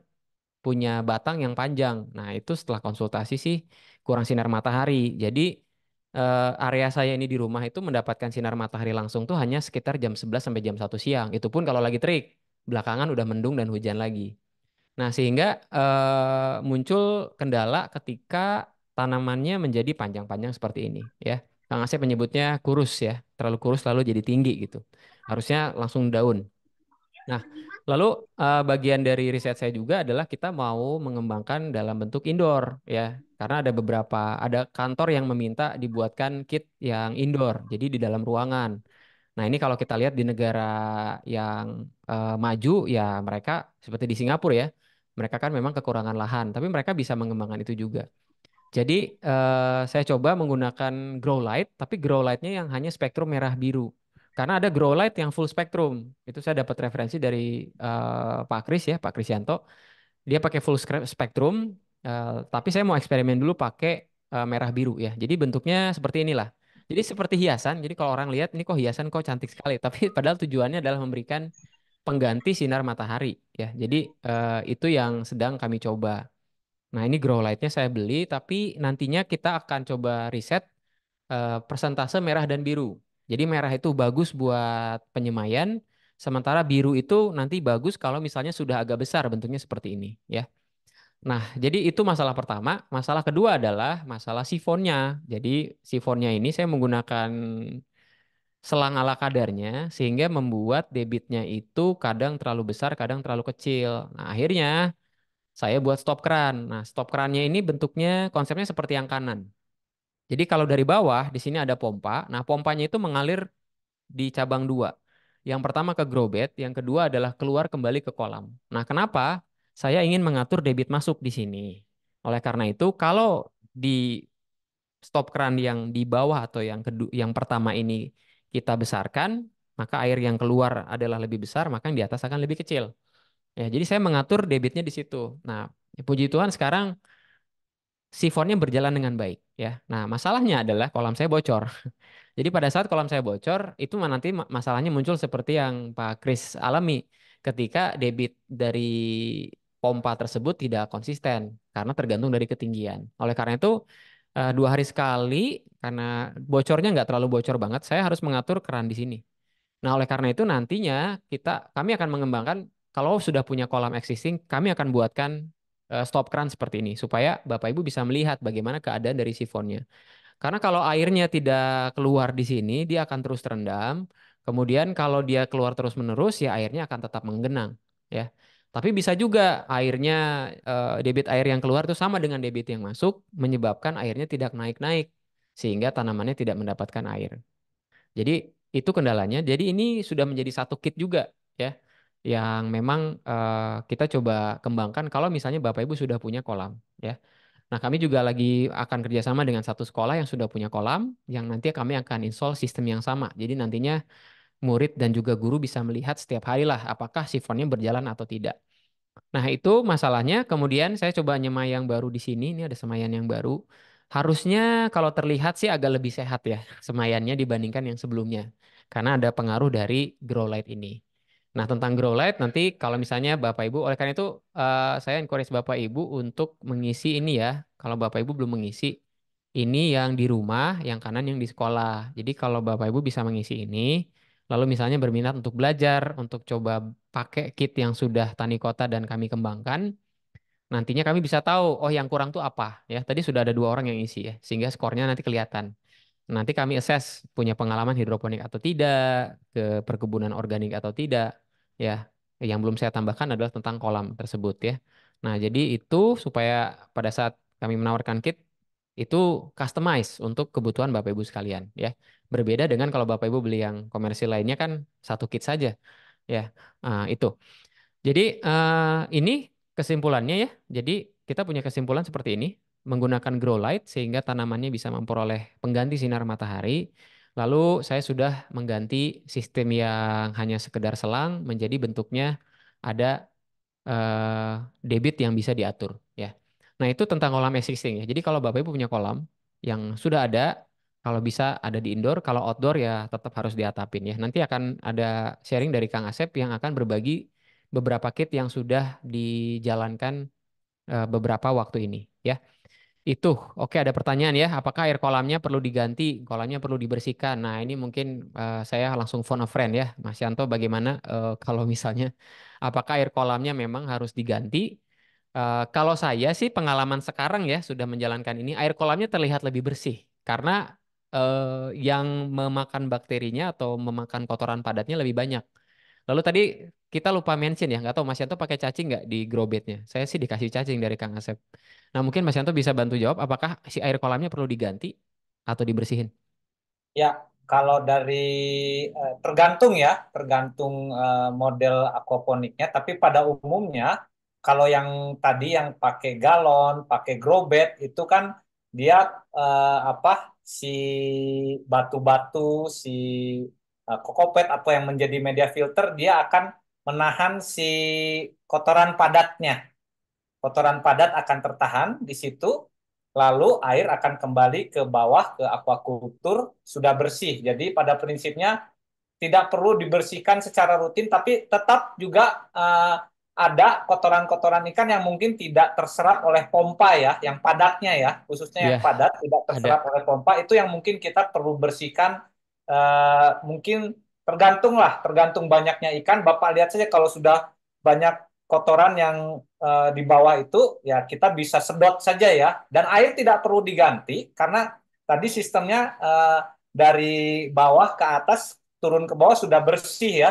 [SPEAKER 1] punya batang yang panjang. Nah, itu setelah konsultasi sih kurang sinar matahari. Jadi area saya ini di rumah itu mendapatkan sinar matahari langsung tuh hanya sekitar jam 11 sampai jam 1 siang. Itu pun kalau lagi terik. Belakangan udah mendung dan hujan lagi. Nah, sehingga muncul kendala ketika tanamannya menjadi panjang-panjang seperti ini ya. Kang Asep menyebutnya kurus ya, terlalu kurus lalu jadi tinggi gitu. Harusnya langsung daun. Nah, lalu bagian dari riset saya juga adalah kita mau mengembangkan dalam bentuk indoor ya. Karena ada kantor yang meminta dibuatkan kit yang indoor, jadi di dalam ruangan. Nah, ini kalau kita lihat di negara yang maju ya mereka seperti di Singapura ya. Mereka kan memang kekurangan lahan, tapi mereka bisa mengembangkan itu juga. Jadi saya coba menggunakan grow light, tapi grow lightnya yang hanya spektrum merah biru. Karena ada grow light yang full spektrum. Itu saya dapat referensi dari Pak Kris ya, Pak Krisyanto. Dia pakai full spektrum, tapi saya mau eksperimen dulu pakai merah biru ya. Jadi bentuknya seperti inilah. Jadi seperti hiasan. Jadi kalau orang lihat ini kok hiasan kok cantik sekali. Tapi padahal tujuannya adalah memberikan pengganti sinar matahari ya. Jadi itu yang sedang kami coba. Nah, ini grow lightnya saya beli, tapi nantinya kita akan coba riset persentase merah dan biru. Jadi merah itu bagus buat penyemaian, sementara biru itu nanti bagus kalau misalnya sudah agak besar bentuknya seperti ini, ya. Nah, jadi itu masalah pertama. Masalah kedua adalah masalah sifonnya. Jadi sifonnya ini saya menggunakan selang ala kadarnya sehingga membuat debitnya itu kadang terlalu besar, kadang terlalu kecil. Nah, akhirnya saya buat stop keran. Nah, stop kerannya ini bentuknya konsepnya seperti yang kanan. Jadi kalau dari bawah di sini ada pompa. Nah, pompanya itu mengalir di cabang dua. Yang pertama ke grow bed, yang kedua adalah keluar kembali ke kolam. Nah, kenapa? Saya ingin mengatur debit masuk di sini. Oleh karena itu, kalau di stop keran yang di bawah atau yang kedua, yang pertama ini kita besarkan, maka air yang keluar adalah lebih besar, maka yang di atas akan lebih kecil. Ya, jadi saya mengatur debitnya di situ. Nah, puji Tuhan sekarang sifonnya berjalan dengan baik ya. Nah, masalahnya adalah kolam saya bocor. Jadi pada saat kolam saya bocor, itu nanti masalahnya muncul seperti yang Pak Kris alami ketika debit dari pompa tersebut tidak konsisten karena tergantung dari ketinggian. Oleh karena itu, 2 hari sekali karena bocornya nggak terlalu bocor banget, saya harus mengatur keran di sini. Nah, oleh karena itu nantinya kami akan mengembangkan kalau sudah punya kolam existing, kami akan buatkan stop keran seperti ini supaya Bapak Ibu bisa melihat bagaimana keadaan dari sifonnya. Karena kalau airnya tidak keluar di sini, dia akan terus terendam. Kemudian kalau dia keluar terus-menerus, ya airnya akan tetap menggenang, ya. Tapi bisa juga airnya debit air yang keluar itu sama dengan debit yang masuk, menyebabkan airnya tidak naik-naik sehingga tanamannya tidak mendapatkan air. Jadi itu kendalanya. Jadi ini sudah menjadi satu kit juga ya, yang memang kita coba kembangkan kalau misalnya Bapak Ibu sudah punya kolam ya. Nah, kami juga lagi akan kerjasama dengan satu sekolah yang sudah punya kolam, yang nanti kami akan install sistem yang sama. Jadi nantinya murid dan juga guru bisa melihat setiap hari lah apakah sifonnya berjalan atau tidak. Nah, itu masalahnya. Kemudian saya coba nyemai yang baru di sini. Ini ada semayan yang baru. Harusnya kalau terlihat sih agak lebih sehat ya semayannya dibandingkan yang sebelumnya. Karena ada pengaruh dari grow light ini. Nah, tentang grow light nanti kalau misalnya Bapak Ibu, oleh karena itu saya encourage Bapak Ibu untuk mengisi ini ya. Kalau Bapak Ibu belum mengisi, ini yang di rumah, yang kanan yang di sekolah. Jadi kalau Bapak Ibu bisa mengisi ini, lalu misalnya berminat untuk belajar, untuk coba pakai kit yang sudah Tani Kota dan kami kembangkan, nantinya kami bisa tahu, oh yang kurang tuh apa ya. Tadi sudah ada 2 orang yang isi ya, sehingga skornya nanti kelihatan. Nanti kami assess punya pengalaman hidroponik atau tidak, ke perkebunan organik atau tidak, ya. Yang belum saya tambahkan adalah tentang kolam tersebut ya. Nah, jadi itu supaya pada saat kami menawarkan kit itu customize untuk kebutuhan Bapak Ibu sekalian ya. Berbeda dengan kalau Bapak Ibu beli yang komersil lainnya kan satu kit saja ya. Itu. Jadi ini kesimpulannya ya. Jadi kita punya kesimpulan seperti ini. Menggunakan grow light sehingga tanamannya bisa memperoleh pengganti sinar matahari. Lalu saya sudah mengganti sistem yang hanya sekedar selang menjadi bentuknya ada debit yang bisa diatur ya. Nah, itu tentang kolam existing ya. Jadi kalau Bapak Ibu punya kolam yang sudah ada, kalau bisa ada di indoor, kalau outdoor ya tetap harus diatapin ya. Nanti akan ada sharing dari Kang Asep yang akan berbagi beberapa kit yang sudah dijalankan beberapa waktu ini ya. Itu, oke ada pertanyaan ya, apakah air kolamnya perlu diganti, kolamnya perlu dibersihkan? Nah ini mungkin saya langsung phone a friend ya, Mas Yanto bagaimana kalau misalnya, apakah air kolamnya memang harus diganti? Kalau saya sih pengalaman sekarang ya, sudah menjalankan ini, air kolamnya terlihat lebih bersih, karena yang memakan bakterinya atau memakan kotoran padatnya lebih banyak. Lalu tadi kita lupa mention ya, nggak tahu Mas Yanto pakai cacing nggak di grow bednya? Saya sih dikasih cacing dari Kang Asep. Nah mungkin Mas Yanto bisa bantu jawab, apakah si air kolamnya perlu diganti atau dibersihin?
[SPEAKER 2] Ya, kalau dari tergantung ya, tergantung model aquaponiknya. Tapi pada umumnya, kalau yang tadi yang pakai galon, pakai grow bed itu kan dia apa si batu-batu, si kokopet atau yang menjadi media filter, dia akan menahan si kotoran padatnya. Kotoran padat akan tertahan di situ, lalu air akan kembali ke bawah ke aquacultur sudah bersih. Jadi pada prinsipnya tidak perlu dibersihkan secara rutin, tapi tetap juga ada kotoran-kotoran ikan yang mungkin tidak terserap oleh pompa ya, yang padatnya ya, khususnya yang
[SPEAKER 1] Ya,
[SPEAKER 2] padat tidak terserap
[SPEAKER 1] ada.
[SPEAKER 2] oleh pompa, itu yang mungkin kita perlu bersihkan, mungkin tergantung lah, tergantung banyaknya ikan. Bapak lihat saja kalau sudah banyak kotoran yang di bawah itu, ya kita bisa sedot saja ya, dan air tidak perlu diganti karena tadi sistemnya dari bawah ke atas turun ke bawah sudah bersih ya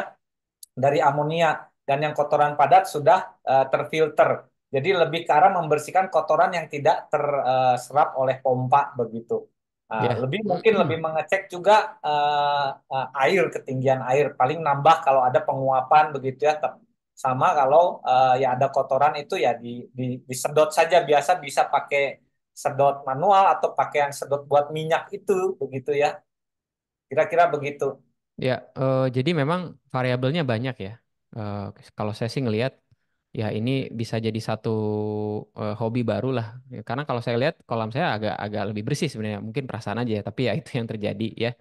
[SPEAKER 2] dari amonia dan yang kotoran padat sudah terfilter. Jadi lebih ke arah membersihkan kotoran yang tidak terserap oleh pompa begitu.
[SPEAKER 1] Ya.
[SPEAKER 2] Lebih mungkin lebih mengecek juga air, ketinggian air. Paling nambah kalau ada penguapan begitu ya. Sama kalau ya ada kotoran itu ya disedot saja, biasa bisa pakai sedot manual atau pakai yang sedot buat minyak itu begitu ya. Kira-kira begitu.
[SPEAKER 1] Ya, jadi memang variabelnya banyak ya. Eh, Kalau saya sih ngelihat, ya ini bisa jadi satu hobi baru lah. Ya, karena kalau saya lihat kolam saya agak agak lebih bersih sebenarnya. Mungkin perasaan aja ya, tapi ya itu yang terjadi ya.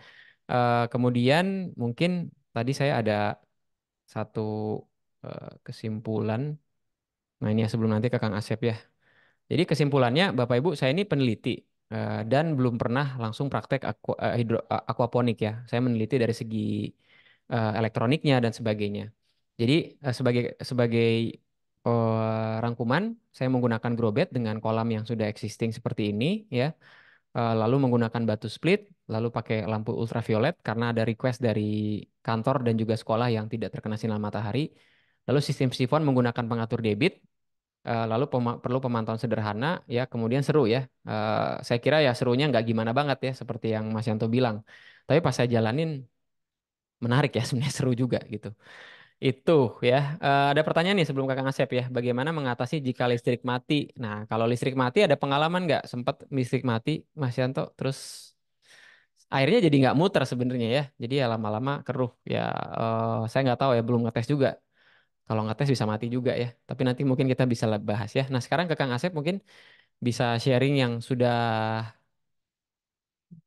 [SPEAKER 1] Kemudian mungkin tadi saya ada satu kesimpulan. Nah ini ya sebelum nanti ke Kang Asep ya. Jadi kesimpulannya Bapak Ibu saya ini peneliti dan belum pernah langsung praktek aquaponik ya. Saya meneliti dari segi elektroniknya dan sebagainya. Jadi sebagai sebagai rangkuman saya menggunakan grow bed dengan kolam yang sudah existing seperti ini ya. Lalu menggunakan batu split, lalu pakai lampu ultraviolet karena ada request dari kantor dan juga sekolah yang tidak terkena sinar matahari. Lalu sistem sifon menggunakan pengatur debit. Lalu perlu pemantauan sederhana ya, kemudian seru ya. Saya kira ya serunya nggak gimana banget ya seperti yang Mas Yanto bilang. Tapi pas saya jalanin menarik ya sebenarnya seru juga gitu. Itu ya. Ada pertanyaan nih sebelum Kakak Asep ya. Bagaimana mengatasi jika listrik mati? Nah, kalau listrik mati ada pengalaman nggak? Sempat listrik mati Mas Yanto, terus airnya jadi nggak muter sebenarnya ya. Jadi ya lama-lama keruh. Ya saya nggak tahu ya, belum ngetes juga. Kalau ngetes bisa mati juga ya. Tapi nanti mungkin kita bisa bahas ya. Nah sekarang ke Kang Asep mungkin bisa sharing yang sudah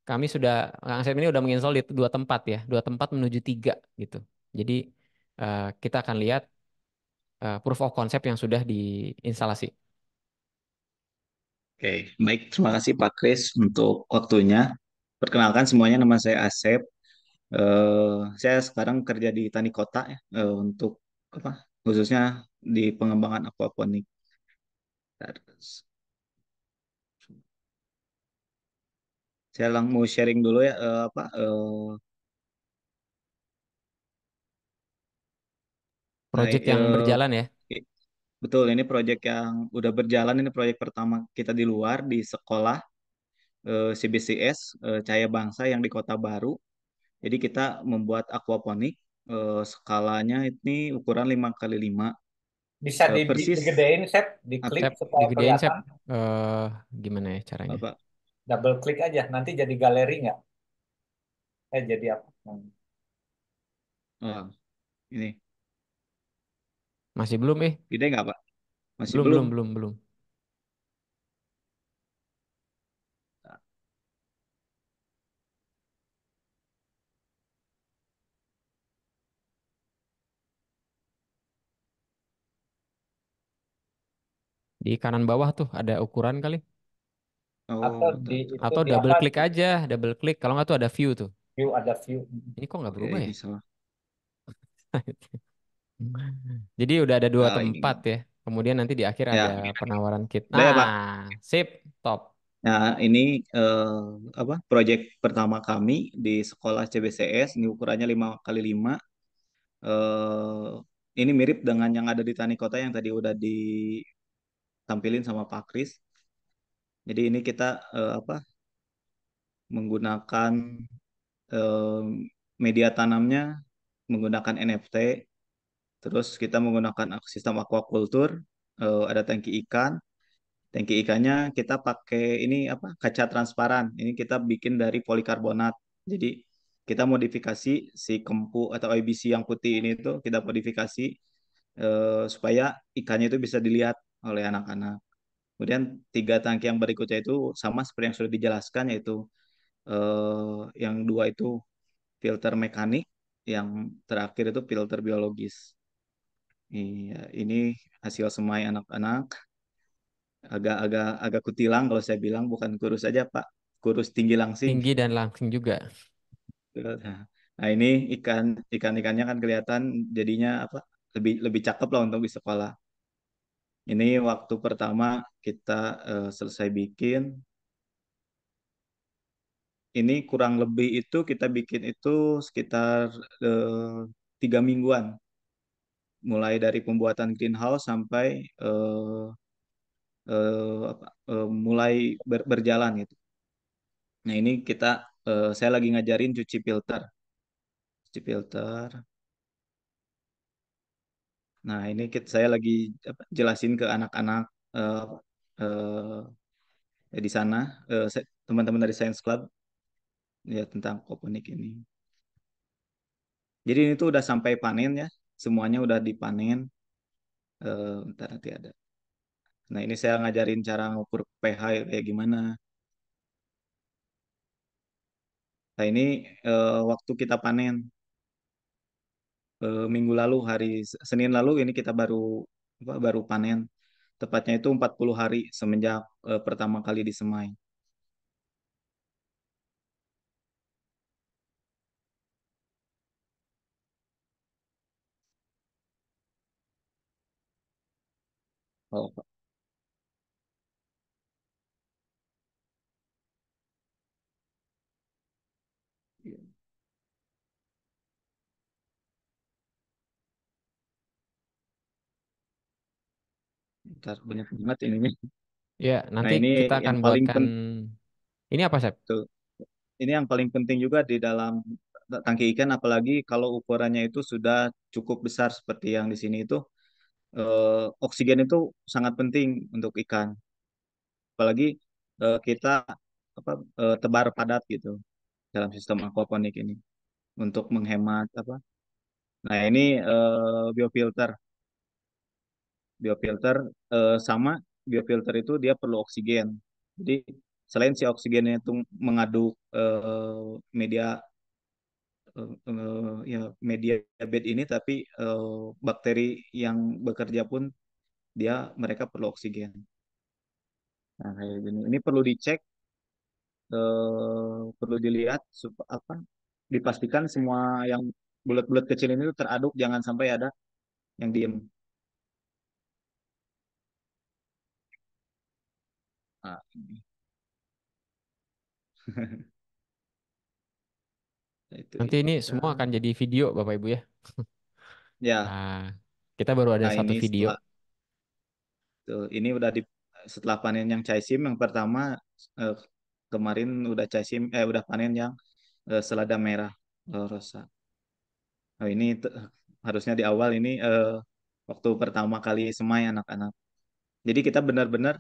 [SPEAKER 1] kami sudah Kang Asep ini udah menginstall di dua tempat ya, dua tempat menuju tiga gitu. Jadi kita akan lihat proof of concept yang sudah diinstalasi.
[SPEAKER 3] Oke, baik. Terima kasih Pak Kris untuk waktunya. Perkenalkan semuanya, nama saya Asep. Saya sekarang kerja di Tani Kota ya, untuk apa? Khususnya di pengembangan aquaponik. Saya mau sharing dulu ya, nah,
[SPEAKER 1] Project yang berjalan ya.
[SPEAKER 3] betul ini proyek yang udah berjalan. Ini proyek pertama kita di luar di sekolah CBCS Cahaya Bangsa yang di Kota Baru. Jadi kita membuat aquaponik, skalanya ini ukuran 5 kali 5,
[SPEAKER 2] Bisa
[SPEAKER 3] persis
[SPEAKER 2] digedein, Sep, diklik
[SPEAKER 1] Sep,
[SPEAKER 2] supaya
[SPEAKER 1] digedein Sep.
[SPEAKER 2] kelihatan.
[SPEAKER 1] Eh Gimana ya caranya?
[SPEAKER 3] apa
[SPEAKER 2] Double klik aja, nanti jadi galeri nggak? Jadi apa?
[SPEAKER 3] oh, ini
[SPEAKER 1] Masih belum
[SPEAKER 3] gede nggak Pak? Masih
[SPEAKER 1] belum
[SPEAKER 3] belum.
[SPEAKER 1] belum belum belum. Di kanan bawah tuh ada ukuran kali.
[SPEAKER 2] Atau
[SPEAKER 3] Oh,
[SPEAKER 2] di itu
[SPEAKER 1] Atau
[SPEAKER 2] di
[SPEAKER 1] double
[SPEAKER 2] apa?
[SPEAKER 1] klik aja, double klik. Kalau nggak tuh ada view tuh.
[SPEAKER 2] View ada view.
[SPEAKER 1] Ini kok nggak
[SPEAKER 3] oke,
[SPEAKER 1] berubah ya?
[SPEAKER 3] ini salah.
[SPEAKER 1] Jadi udah ada dua
[SPEAKER 3] Nah,
[SPEAKER 1] tempat
[SPEAKER 3] ini
[SPEAKER 1] ya. Kemudian nanti di akhir ada
[SPEAKER 3] ya,
[SPEAKER 1] penawaran kit.
[SPEAKER 3] udah ya
[SPEAKER 1] Nah,
[SPEAKER 3] Pak.
[SPEAKER 1] sip, top.
[SPEAKER 3] Nah, ini proyek pertama kami di sekolah CBCS. Ini ukurannya 5 kali 5. eh ini mirip dengan yang ada di Tani Kota yang tadi udah ditampilin sama Pak Kris. Jadi ini kita menggunakan eh, media tanamnya menggunakan NFT. Terus kita menggunakan sistem aquaculture, ada tangki ikan. Tangki ikannya kita pakai ini apa? Kaca transparan. Ini kita bikin dari polikarbonat. Jadi kita modifikasi si kempu atau IBC yang putih ini tuh kita modifikasi supaya ikannya itu bisa dilihat oleh anak-anak. Kemudian tiga tangki yang berikutnya itu sama seperti yang sudah dijelaskan, yaitu yang dua itu filter mekanik, yang terakhir itu filter biologis. Iya, ini hasil semai anak-anak. Agak kutilang kalau saya bilang, bukan kurus aja Pak, kurus tinggi langsing.
[SPEAKER 1] Tinggi dan langsing juga.
[SPEAKER 3] Nah, nah, ini ikannya kan kelihatan jadinya apa, lebih lebih cakep lah untuk di sekolah. Ini waktu pertama kita selesai bikin, ini kurang lebih itu kita bikin itu sekitar 3 mingguan, mulai dari pembuatan greenhouse sampai mulai berjalan gitu. Nah ini saya lagi ngajarin cuci filter. Nah ini saya lagi jelasin ke anak-anak eh, di sana, teman-teman dari Science Club, ya tentang aquaponik ini. Jadi ini tuh udah sampai panen ya, semuanya udah dipanen. Bentar nanti ada. Nah ini saya ngajarin cara ngukur pH kayak gimana. Nah ini waktu kita panen minggu lalu, hari Senin lalu ini kita baru panen. Tepatnya itu 40 hari semenjak pertama kali disemai. Oh, Pak. Iya, bentar, banyak banget ininya.
[SPEAKER 1] Ya,
[SPEAKER 3] Nah
[SPEAKER 1] nanti
[SPEAKER 3] ini
[SPEAKER 1] kita akan
[SPEAKER 3] yang paling
[SPEAKER 1] buatkan ini apa, Sep?
[SPEAKER 3] penting. Ini yang paling penting juga di dalam tangki ikan, apalagi kalau ukurannya itu sudah cukup besar seperti yang di sini itu, oksigen itu sangat penting untuk ikan. Apalagi kita apa tebar padat gitu dalam sistem aquaponik ini untuk menghemat apa. Nah ini biofilter, biofilter sama biofilter itu dia perlu oksigen. Jadi selain si oksigennya itu mengaduk media ya media bed ini, tapi bakteri yang bekerja pun mereka perlu oksigen. Nah kayak gini, ini perlu dicek, perlu dilihat apa, dipastikan semua yang bulat-bulat kecil ini tuh teraduk, jangan sampai ada yang diem. Nah, ini. Nah, itu
[SPEAKER 1] Nanti ini semua
[SPEAKER 3] ikan.
[SPEAKER 1] akan jadi video, Bapak Ibu ya.
[SPEAKER 3] Ya,
[SPEAKER 1] Nah, kita baru ada
[SPEAKER 3] nah
[SPEAKER 1] satu
[SPEAKER 3] ini
[SPEAKER 1] video.
[SPEAKER 3] ini udah setelah panen yang caisim yang pertama, eh, kemarin udah panen yang selada merah, rosa. Nah, ini harusnya di awal ini waktu pertama kali semai anak-anak. Jadi kita benar-benar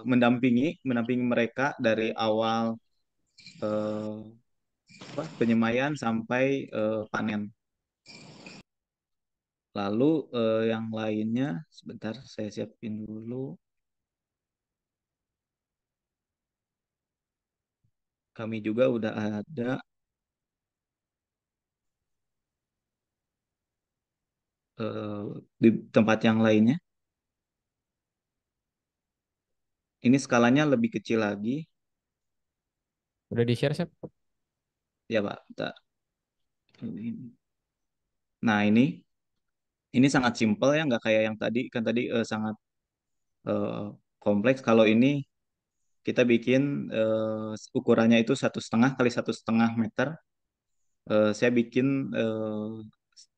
[SPEAKER 3] mendampingi mereka dari awal eh, penyemaian sampai panen. Lalu yang lainnya sebentar saya siapin dulu. Kami juga udah ada di tempat yang lainnya. Ini skalanya lebih kecil lagi.
[SPEAKER 1] Udah di-share, Sep?
[SPEAKER 3] Ya Pak, bentar. Nah ini sangat simpel ya, nggak kayak yang tadi. Kan tadi sangat eh, kompleks. Kalau ini kita bikin ukurannya itu 1,5 kali 1,5 meter. Saya bikin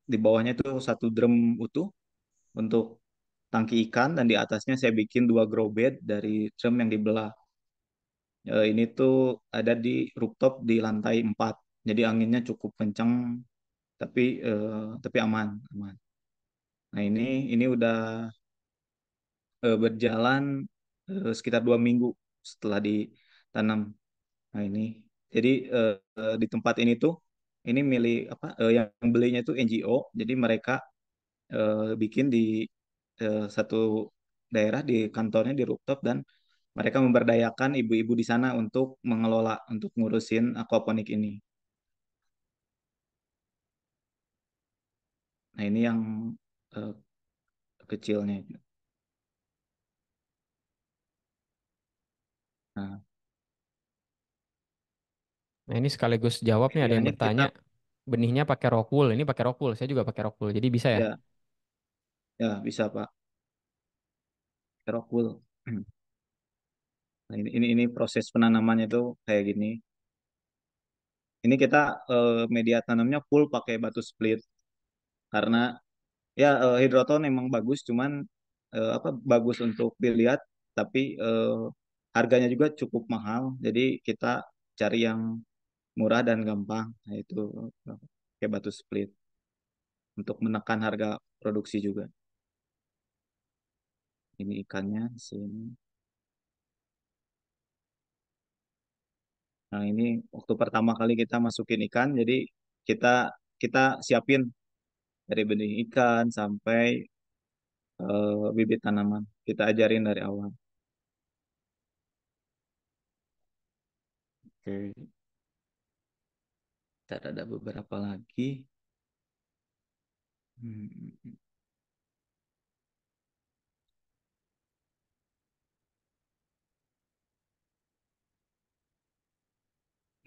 [SPEAKER 3] di bawahnya itu satu drum utuh untuk tangki ikan, dan di atasnya saya bikin dua grow bed dari drum yang dibelah. Ini tuh ada di rooftop di lantai 4. Jadi anginnya cukup kencang, tapi aman, aman. Nah ini udah berjalan sekitar 2 minggu setelah ditanam. Nah ini, jadi di tempat ini tuh, ini milih apa? Yang belinya itu NGO, jadi mereka bikin di satu daerah di kantornya di rooftop dan mereka memberdayakan ibu-ibu di sana untuk mengelola, untuk ngurusin aquaponik ini. Nah ini yang eh, kecilnya. Nah,
[SPEAKER 1] Nah, ini sekaligus jawab nih ada yang
[SPEAKER 3] idealnya kita
[SPEAKER 1] bertanya, benihnya pakai rockwool. Ini pakai rockwool, saya juga pakai rockwool. Jadi bisa ya?
[SPEAKER 3] ya ya bisa Pak, Rockwool. Nah, ini proses penanamannya tuh kayak gini. Ini kita media tanamnya full pakai batu split karena ya hidroton emang bagus, cuman apa bagus untuk dilihat, tapi harganya juga cukup mahal. Jadi kita cari yang murah dan gampang. Nah itu pakai batu split untuk menekan harga produksi juga. Ini ikannya di sini. Nah ini waktu pertama kali kita masukin ikan, jadi kita kita siapin dari benih ikan sampai bibit tanaman. Kita ajarin dari awal. Oke, kita ada beberapa lagi. Hmm.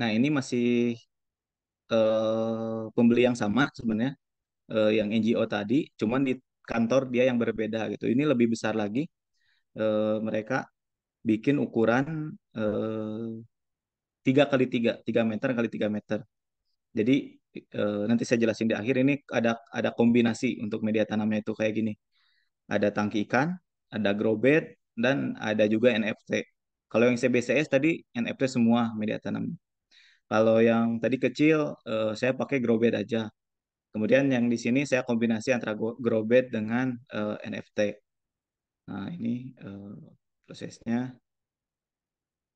[SPEAKER 3] Nah ini masih pembeli yang sama sebenarnya, yang NGO tadi, cuman di kantor dia yang berbeda gitu. Ini lebih besar lagi. Mereka bikin ukuran 3 kali 3 meter kali 3 meter. Jadi nanti saya jelasin di akhir. Ini ada kombinasi untuk media tanamnya itu kayak gini. Ada tangki ikan, ada grow bed, dan ada juga NFT. Kalau yang CBCS tadi NFT semua media tanam. Kalau yang tadi kecil saya pakai grow bed aja. Kemudian yang di sini saya kombinasi antara grow bed dengan NFT. Nah ini prosesnya.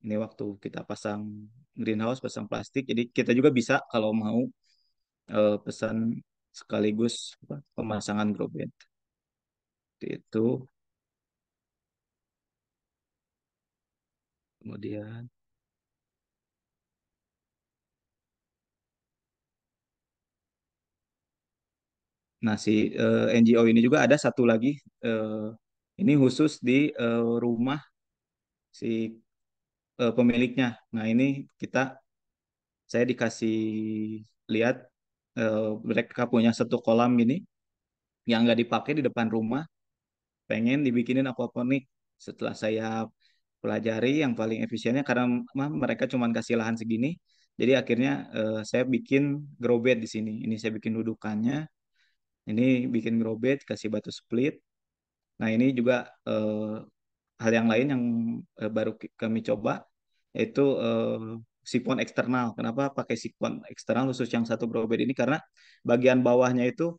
[SPEAKER 3] Ini waktu kita pasang greenhouse, pasang plastik. Jadi kita juga bisa kalau mau pesan sekaligus apa, pemasangan grow bed. Seperti itu. Kemudian, nah si NGO ini juga ada satu lagi. eh, ini khusus di rumah si pemiliknya. Nah ini kita, saya dikasih lihat mereka punya satu kolam ini yang nggak dipakai di depan rumah, pengen dibikinin aquaponik. Setelah saya pelajari yang paling efisiennya, karena mereka cuma kasih lahan segini, jadi akhirnya saya bikin grow bed di sini. Ini saya bikin dudukannya, ini bikin grow bed kasih batu split. Nah ini juga hal yang lain yang baru kami coba, yaitu sifon eksternal. Kenapa pakai sifon eksternal khusus yang satu grow bed ini? Karena bagian bawahnya itu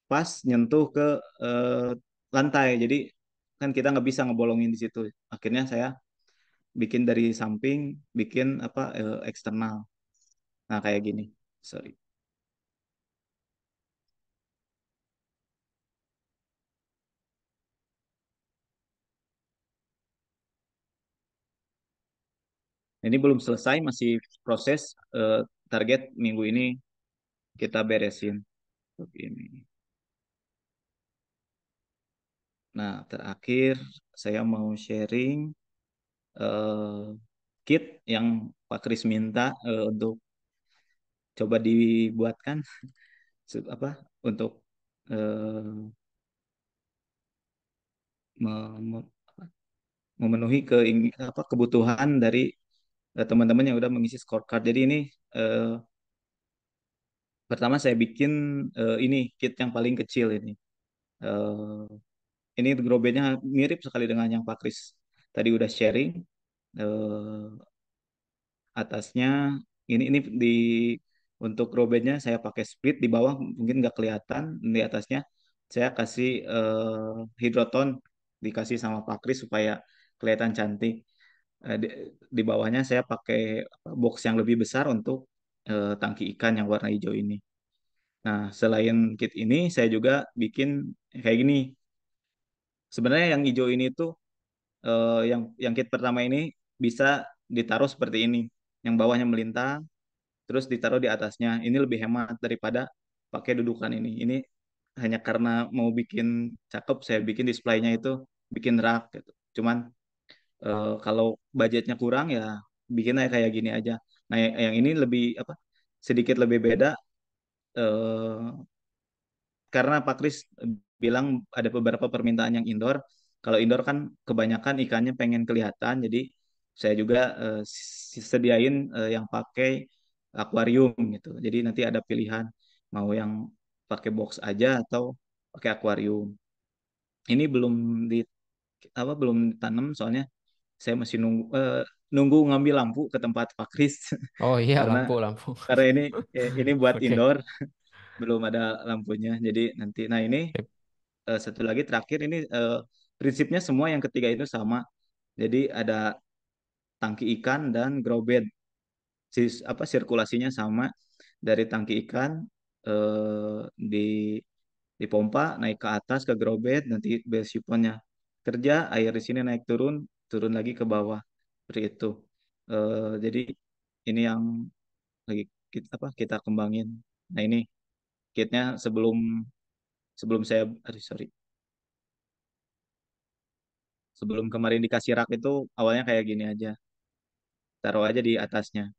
[SPEAKER 3] pas nyentuh ke eh, lantai. Jadi kan kita nggak bisa ngebolongin di situ. Akhirnya saya bikin dari samping, bikin apa eksternal. Nah kayak gini. Sorry. Ini belum selesai, masih proses. Target minggu ini kita beresin. Begini. Nah terakhir saya mau sharing eh, kit yang Pak Kris minta untuk coba dibuatkan apa untuk eh, me- me- memenuhi kebutuhan dari teman-teman yang udah mengisi scorecard. Jadi ini eh, pertama saya bikin ini kit yang paling kecil ini. Eh, ini grow bed-nya mirip sekali dengan yang Pak Kris tadi udah sharing. Eh, Atasnya ini di untuk grow bed-nya saya pakai split, di bawah mungkin nggak kelihatan, di atasnya saya kasih hidroton dikasih sama Pak Kris supaya kelihatan cantik. Di, di bawahnya saya pakai box yang lebih besar untuk tangki ikan yang warna hijau ini. Nah, selain kit ini, saya juga bikin kayak gini. Sebenarnya yang hijau ini tuh, yang kit pertama ini bisa ditaruh seperti ini. Yang bawahnya melintang, terus ditaruh di atasnya. Ini lebih hemat daripada pakai dudukan ini. Ini hanya karena mau bikin cakep, saya bikin displaynya itu bikin rak gitu. Cuman kalau budgetnya kurang ya bikin aja kayak gini aja. Nah, yang ini lebih apa? Sedikit lebih beda karena Pak Kris bilang ada beberapa permintaan yang indoor. Kalau indoor kan kebanyakan ikannya pengen kelihatan, jadi saya juga sediain yang pakai akuarium gitu. Jadi nanti ada pilihan mau yang pakai box aja atau pakai akuarium. Ini belum ditanam soalnya saya masih nunggu ngambil lampu ke tempat Pak Kris
[SPEAKER 1] Oh iya,
[SPEAKER 3] karena
[SPEAKER 1] lampu-lampu.
[SPEAKER 3] ini buat
[SPEAKER 1] Oke.
[SPEAKER 3] indoor belum ada lampunya. Jadi nanti nah ini
[SPEAKER 1] Sip.
[SPEAKER 3] satu lagi terakhir ini prinsipnya semua yang ketiga itu sama. Jadi ada tangki ikan dan grow bed. Sirkulasinya sama dari tangki ikan di dipompa naik ke atas ke grow bed nanti base siphonnya kerja air di sini naik turun turun lagi ke bawah seperti itu. Jadi ini yang lagi kita kembangin. Nah ini kitnya sebelum sebelum saya aduh, sorry sebelum kemarin dikasih rak itu awalnya kayak gini aja taruh aja di atasnya.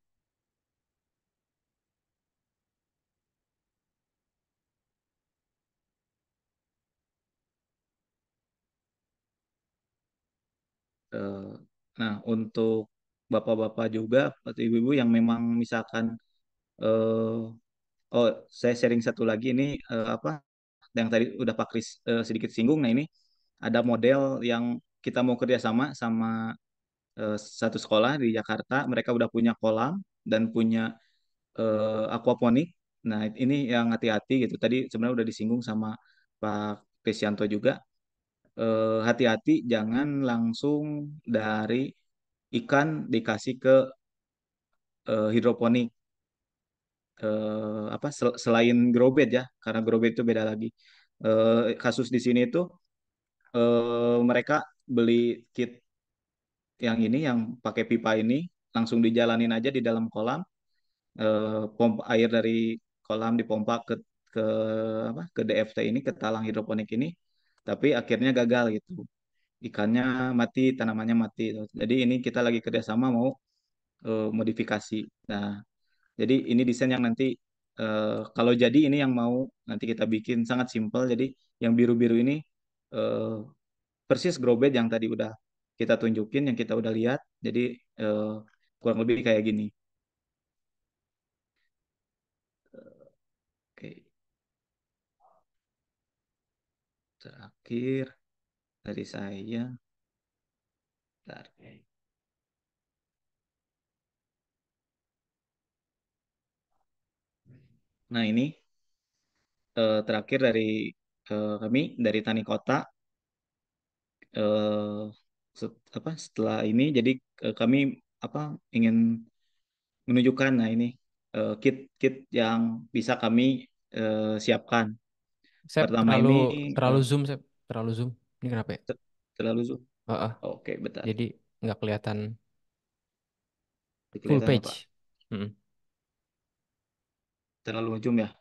[SPEAKER 3] Eh, nah untuk bapak-bapak juga atau ibu-ibu yang memang misalkan eh, oh saya sharing satu lagi ini apa yang tadi udah Pak Kris sedikit singgung. Nah ini ada model yang kita mau kerjasama sama satu sekolah di Jakarta. Mereka udah punya kolam dan punya aquaponik. Nah ini yang hati-hati gitu. Tadi sebenarnya udah disinggung sama Pak Krisyanto juga. Hati-hati jangan langsung dari ikan dikasih ke hidroponik. Selain grow bed ya karena grow bed itu beda lagi. Kasus di sini itu mereka beli kit yang ini yang pakai pipa ini langsung dijalanin aja di dalam kolam. Pompa air dari kolam dipompa ke ke DFT ini ke talang hidroponik ini tapi akhirnya gagal gitu, ikannya mati, tanamannya mati. Jadi ini kita lagi kerjasama mau modifikasi. Nah, jadi ini desain yang nanti kalau jadi ini yang mau nanti kita bikin sangat simpel. Jadi yang biru-biru ini eh, persis grow bed yang tadi udah kita tunjukin, yang kita udah lihat. Jadi eh, kurang lebih kayak gini. Oke, terakhir dari saya. Bentar. Nah ini terakhir dari kami dari Tani Kota. eh, Setelah ini jadi kami apa ingin menunjukkan nah ini kit-kit yang bisa kami siapkan.
[SPEAKER 1] Saya
[SPEAKER 3] Pertama
[SPEAKER 1] terlalu
[SPEAKER 3] ini
[SPEAKER 1] terlalu zoom, saya terlalu zoom. Ini kenapa ya?
[SPEAKER 3] terlalu
[SPEAKER 1] Heeh.
[SPEAKER 3] oke bentar
[SPEAKER 1] Jadi nggak kelihatan full
[SPEAKER 3] kelihatan apa
[SPEAKER 1] page. Mm-mm.
[SPEAKER 3] terlalu ujung ya.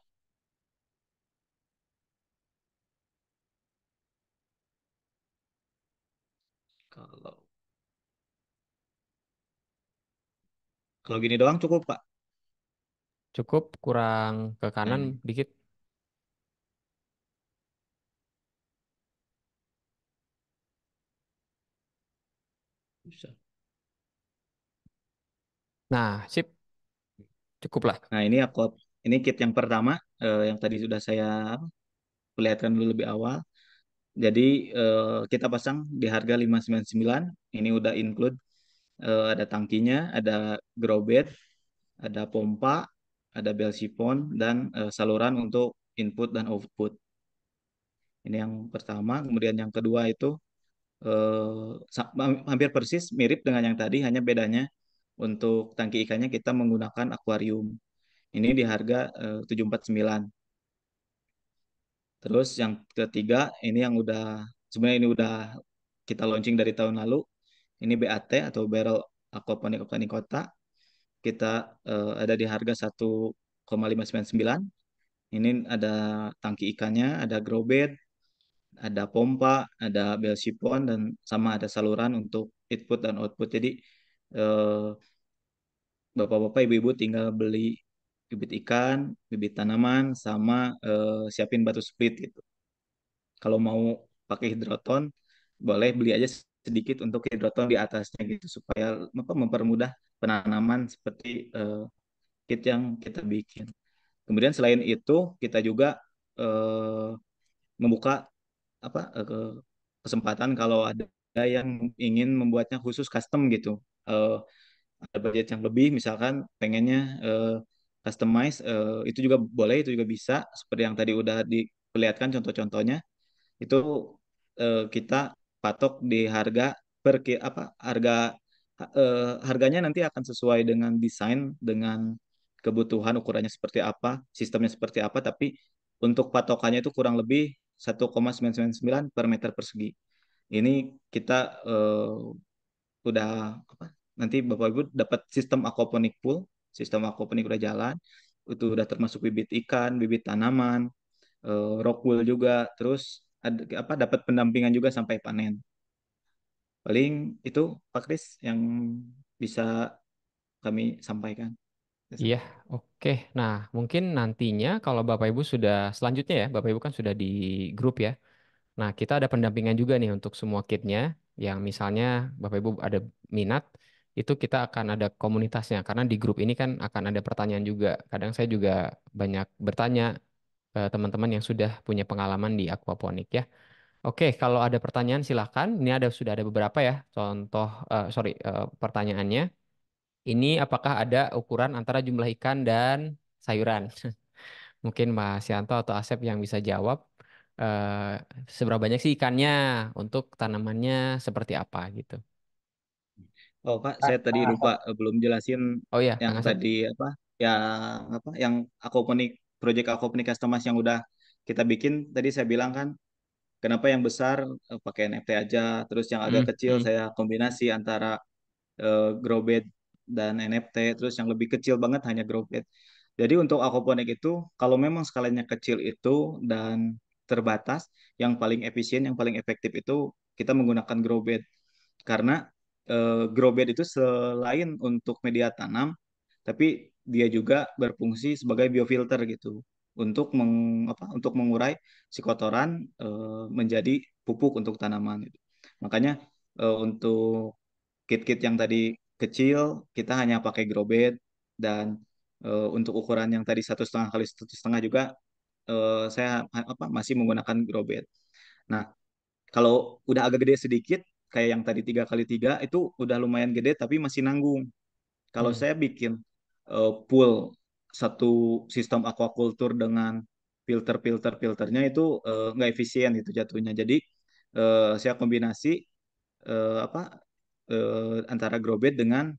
[SPEAKER 3] Kalau kalau gini doang cukup Pak.
[SPEAKER 1] Cukup kurang ke
[SPEAKER 3] Nah
[SPEAKER 1] kanan
[SPEAKER 3] ini
[SPEAKER 1] dikit.
[SPEAKER 3] bisa.
[SPEAKER 1] Nah, sip, cukup lah.
[SPEAKER 3] Nah ini kit yang pertama yang tadi sudah saya perlihatkan dulu lebih awal. Jadi kita pasang di harga 599. Ini udah include ada tangkinya, ada grow bed, ada pompa, ada bel sifon dan saluran untuk input dan output. Ini yang pertama. Kemudian yang kedua itu hampir persis mirip dengan yang tadi, hanya bedanya untuk tangki ikannya kita menggunakan akuarium. Ini di harga 749. Terus yang ketiga ini yang sebenarnya ini udah kita launching dari tahun lalu. Ini BAT atau Barrel Aquaponik Organik Kota. Kita ada di harga 1,599. Ini ada tangki ikannya, ada grow bed, ada pompa, ada bell sipon, dan sama ada saluran untuk input dan output. Jadi eh, bapak-bapak, ibu-ibu tinggal beli bibit ikan, bibit tanaman, sama siapin batu split gitu. Kalau mau pakai hidroton, boleh beli aja sedikit untuk hidroton di atasnya gitu supaya mempermudah penanaman seperti kit yang kita bikin. Kemudian selain itu kita juga eh, membuka kesempatan kalau ada yang ingin membuatnya khusus custom gitu. Eh, ada budget yang lebih, misalkan pengennya customize, itu juga boleh, itu juga bisa. Seperti yang tadi udah diperlihatkan contoh-contohnya, itu kita patok di harga harganya nanti akan sesuai dengan desain, dengan kebutuhan, ukurannya seperti apa, sistemnya seperti apa, tapi untuk patokannya itu kurang lebih 1,999 per meter persegi. Ini kita udah apa, nanti Bapak Ibu dapat sistem aquaponik pool, sistem aquaponik udah jalan, itu udah termasuk bibit ikan, bibit tanaman, rock wool juga, terus ada apa, dapat pendampingan juga sampai panen. Paling itu Pak Kris yang bisa kami sampaikan.
[SPEAKER 1] Iya, oke. Nah, mungkin nantinya kalau Bapak Ibu sudah selanjutnya ya, Bapak Ibu kan sudah di grup ya. Nah, kita ada pendampingan juga nih untuk semua kitnya, yang misalnya Bapak Ibu ada minat, itu kita akan ada komunitasnya. Karena di grup ini kan akan ada pertanyaan juga. Kadang saya juga banyak bertanya ke teman-teman yang sudah punya pengalaman di aquaponik ya. Oke, kalau ada pertanyaan silahkan. Ini sudah ada beberapa ya. Contoh, pertanyaannya. Ini apakah ada ukuran antara jumlah ikan dan sayuran? Mungkin Mas Yanto atau Asep yang bisa jawab. eh, Seberapa banyak sih ikannya untuk tanamannya seperti apa gitu.
[SPEAKER 3] Oh Pak, saya tadi lupa belum jelasin
[SPEAKER 1] Oh ya,
[SPEAKER 3] yang
[SPEAKER 1] Kang Asep.
[SPEAKER 3] tadi yang aquaponik, project aquaponik customize yang udah kita bikin. Tadi saya bilang kan, kenapa yang besar pakai NFT aja, terus yang agak
[SPEAKER 1] Hmm,
[SPEAKER 3] kecil
[SPEAKER 1] hmm.
[SPEAKER 3] saya kombinasi antara grow bed dan NFT, terus yang lebih kecil banget hanya grow bed. Jadi untuk aquaponik itu, kalau memang skalanya kecil itu dan terbatas, yang paling efisien, yang paling efektif itu kita menggunakan grow bed. Karena grow bed itu selain untuk media tanam, tapi dia juga berfungsi sebagai biofilter gitu, untuk untuk mengurai si kotoran menjadi pupuk untuk tanaman gitu. Makanya untuk kit-kit yang tadi kecil kita hanya pakai grow bed, dan untuk ukuran yang tadi 1,5 kali 1,5 juga saya masih menggunakan grow bed. Nah, kalau udah agak gede sedikit, kayak yang tadi 3 kali 3 itu udah lumayan gede tapi masih nanggung. Kalau
[SPEAKER 1] Hmm.
[SPEAKER 3] saya bikin pool satu sistem aquaculture dengan filternya itu nggak efisien itu jatuhnya. Jadi saya kombinasi apa antara grow bed dengan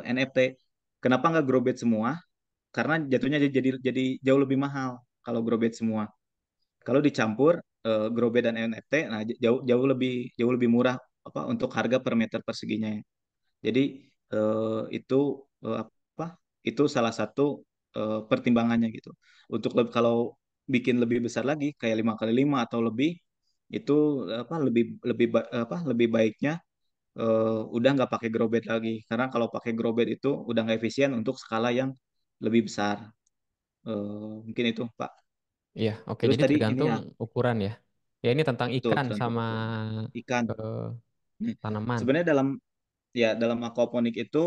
[SPEAKER 3] NFT. Kenapa nggak grow bed semua? Karena jatuhnya jadi jauh lebih mahal kalau grow bed semua. Kalau dicampur grow bed dan NFT, nah jauh jauh lebih murah untuk harga per meter perseginya. Jadi itu apa? Itu salah satu pertimbangannya gitu. Untuk kalau bikin lebih besar lagi kayak 5 kali 5 atau lebih, itu lebih baiknya udah nggak pakai grow bed lagi, karena kalau pakai grow bed itu udah nggak efisien untuk skala yang lebih besar. Mungkin itu Pak.
[SPEAKER 1] Iya, oke.
[SPEAKER 3] Terus
[SPEAKER 1] Jadi
[SPEAKER 3] tadi ini
[SPEAKER 1] tergantung
[SPEAKER 3] ya,
[SPEAKER 1] ukuran ya. Ya ini tentang
[SPEAKER 3] betul
[SPEAKER 1] ikan
[SPEAKER 3] tergantung
[SPEAKER 1] sama
[SPEAKER 3] ukuran ikan.
[SPEAKER 1] eh,
[SPEAKER 3] Nih,
[SPEAKER 1] tanaman.
[SPEAKER 3] sebenarnya dalam aquaponik itu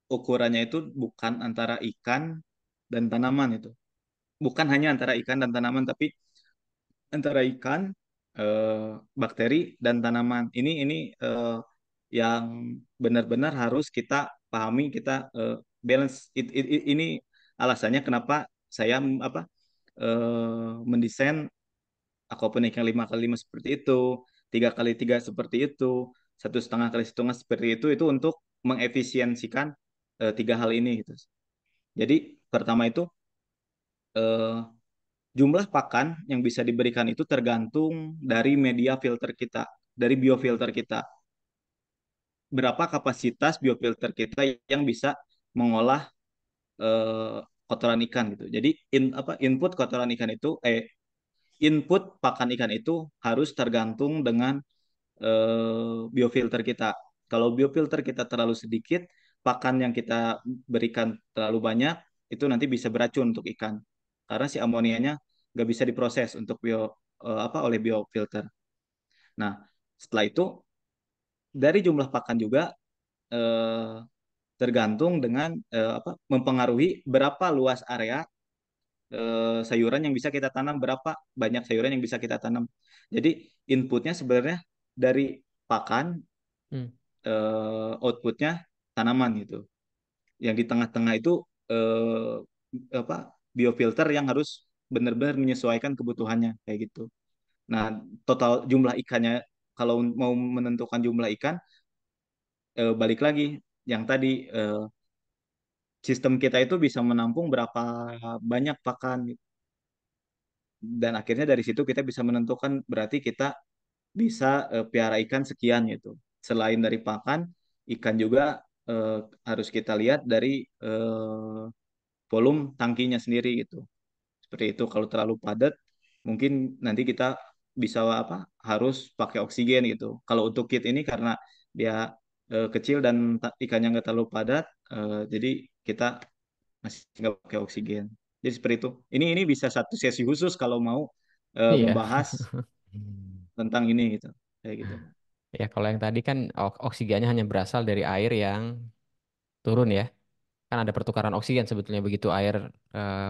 [SPEAKER 3] ukurannya itu bukan antara ikan dan tanaman itu. Bukan hanya antara ikan dan tanaman, tapi antara ikan, bakteri dan tanaman. Ini yang benar-benar harus kita pahami, kita balance. Ini alasannya kenapa saya mendesain aquaponik yang 5 kali 5 seperti itu. 3 kali 3 seperti itu, 1,5 kali 1,5 seperti itu untuk mengefisiensikan 3 hal ini gitu. Jadi pertama itu eh, jumlah pakan yang bisa diberikan itu tergantung dari media filter kita, dari biofilter kita. Berapa kapasitas biofilter kita yang bisa mengolah kotoran ikan gitu. Jadi input kotoran ikan itu input pakan ikan itu harus tergantung dengan biofilter kita. Kalau biofilter kita terlalu sedikit, pakan yang kita berikan terlalu banyak, itu nanti bisa beracun untuk ikan. Karena si amonianya nggak bisa diproses untuk oleh biofilter. Nah, setelah itu dari jumlah pakan juga eh, tergantung dengan mempengaruhi berapa luas area sayuran yang bisa kita tanam, berapa banyak sayuran yang bisa kita tanam. Jadi inputnya sebenarnya dari pakan,
[SPEAKER 1] Hmm.
[SPEAKER 3] outputnya tanaman gitu. Yang di tengah-tengah itu apa biofilter yang harus benar-benar menyesuaikan kebutuhannya kayak gitu. Nah, total jumlah ikannya kalau mau menentukan jumlah ikan balik lagi yang tadi sistem kita itu bisa menampung berapa banyak pakan gitu. Dan akhirnya dari situ kita bisa menentukan berarti kita bisa piara ikan sekian gitu. Selain dari pakan, ikan juga eh, harus kita lihat dari volume tangkinya sendiri gitu. Seperti itu. Kalau terlalu padat, mungkin nanti kita bisa harus pakai oksigen gitu. Kalau untuk kit ini karena dia kecil dan ikannya nggak terlalu padat, jadi kita masih nggak pakai oksigen. Jadi seperti itu. Ini bisa satu sesi khusus kalau mau
[SPEAKER 1] Iya.
[SPEAKER 3] membahas tentang ini gitu. Kayak gitu.
[SPEAKER 1] Ya, kalau yang tadi kan oksigennya hanya berasal dari air yang turun ya. Kan ada pertukaran oksigen sebetulnya begitu air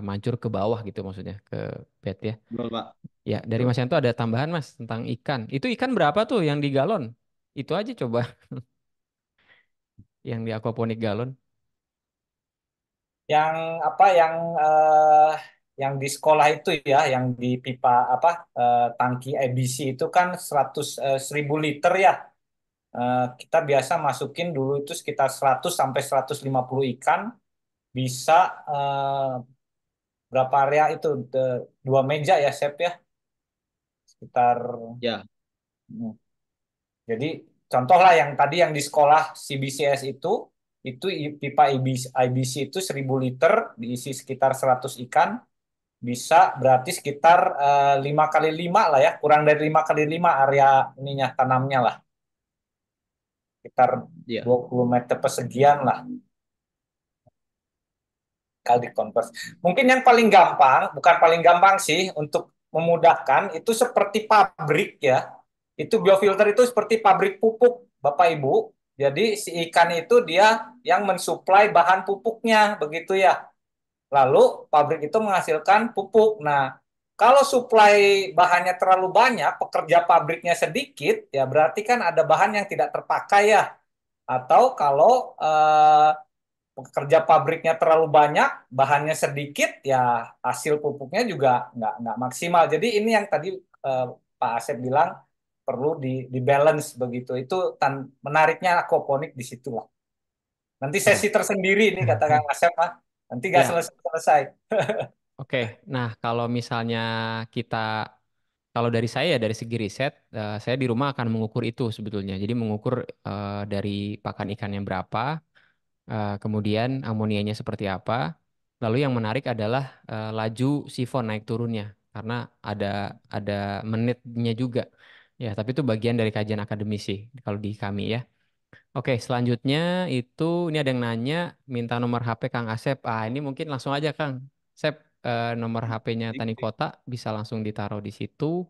[SPEAKER 1] mancur ke bawah gitu maksudnya ke bed ya.
[SPEAKER 3] Betul, Pak.
[SPEAKER 1] Ya, dari
[SPEAKER 3] Betul.
[SPEAKER 1] Mas Yanto ada tambahan Mas tentang ikan. Itu ikan berapa tuh yang di galon? Itu aja coba yang di aquaponik galon.
[SPEAKER 2] Yang apa yang di sekolah itu ya, yang di pipa tangki IBC itu kan 1.000 liter ya. Kita biasa masukin dulu itu sekitar 100 sampai 150 ikan, bisa eh, berapa area itu? 2 meja ya, Chef ya. Sekitar.
[SPEAKER 3] Ya,
[SPEAKER 2] hmm. Jadi contoh lah yang tadi yang di sekolah CBCS itu pipa IBC itu 1.000 liter diisi sekitar 100 ikan, bisa berarti sekitar 5 kali 5 lah ya, kurang dari 5 kali 5 area ininya tanamnya lah, sekitar
[SPEAKER 3] ya.
[SPEAKER 2] 20 meter persegian lah kali konvers. Mungkin yang paling gampang, bukan paling gampang sih untuk memudahkan itu seperti pabrik ya. Itu biofilter itu seperti pabrik pupuk, Bapak Ibu. Jadi si ikan itu dia yang mensuplai bahan pupuknya begitu ya. Lalu pabrik itu menghasilkan pupuk. Nah, kalau suplai bahannya terlalu banyak, pekerja pabriknya sedikit, ya berarti kan ada bahan yang tidak terpakai ya. Atau kalau pekerja pabriknya terlalu banyak, bahannya sedikit, ya hasil pupuknya juga nggak maksimal. Jadi ini yang tadi eh, Pak Asep bilang perlu di balance begitu. Itu menariknya aquaponik di situ lah. Nanti
[SPEAKER 1] Nah,
[SPEAKER 2] sesi tersendiri ini kata Kang Asep mah. Nanti nggak
[SPEAKER 1] ya,
[SPEAKER 2] selesai-selesai.
[SPEAKER 1] oke. Nah, kalau misalnya kita, kalau dari saya dari segi riset, saya di rumah akan mengukur itu sebetulnya. Jadi mengukur dari pakan ikannya berapa, kemudian amonianya seperti apa. Lalu yang menarik adalah laju sifon naik turunnya, karena ada ada menitnya juga. Ya, tapi itu bagian dari kajian akademisi kalau di kami ya. Oke, selanjutnya itu ini ada yang nanya minta nomor HP Kang Asep. Ah, ini mungkin langsung aja Kang. Asep, nomor HP-nya Tani Kota bisa langsung ditaruh di situ.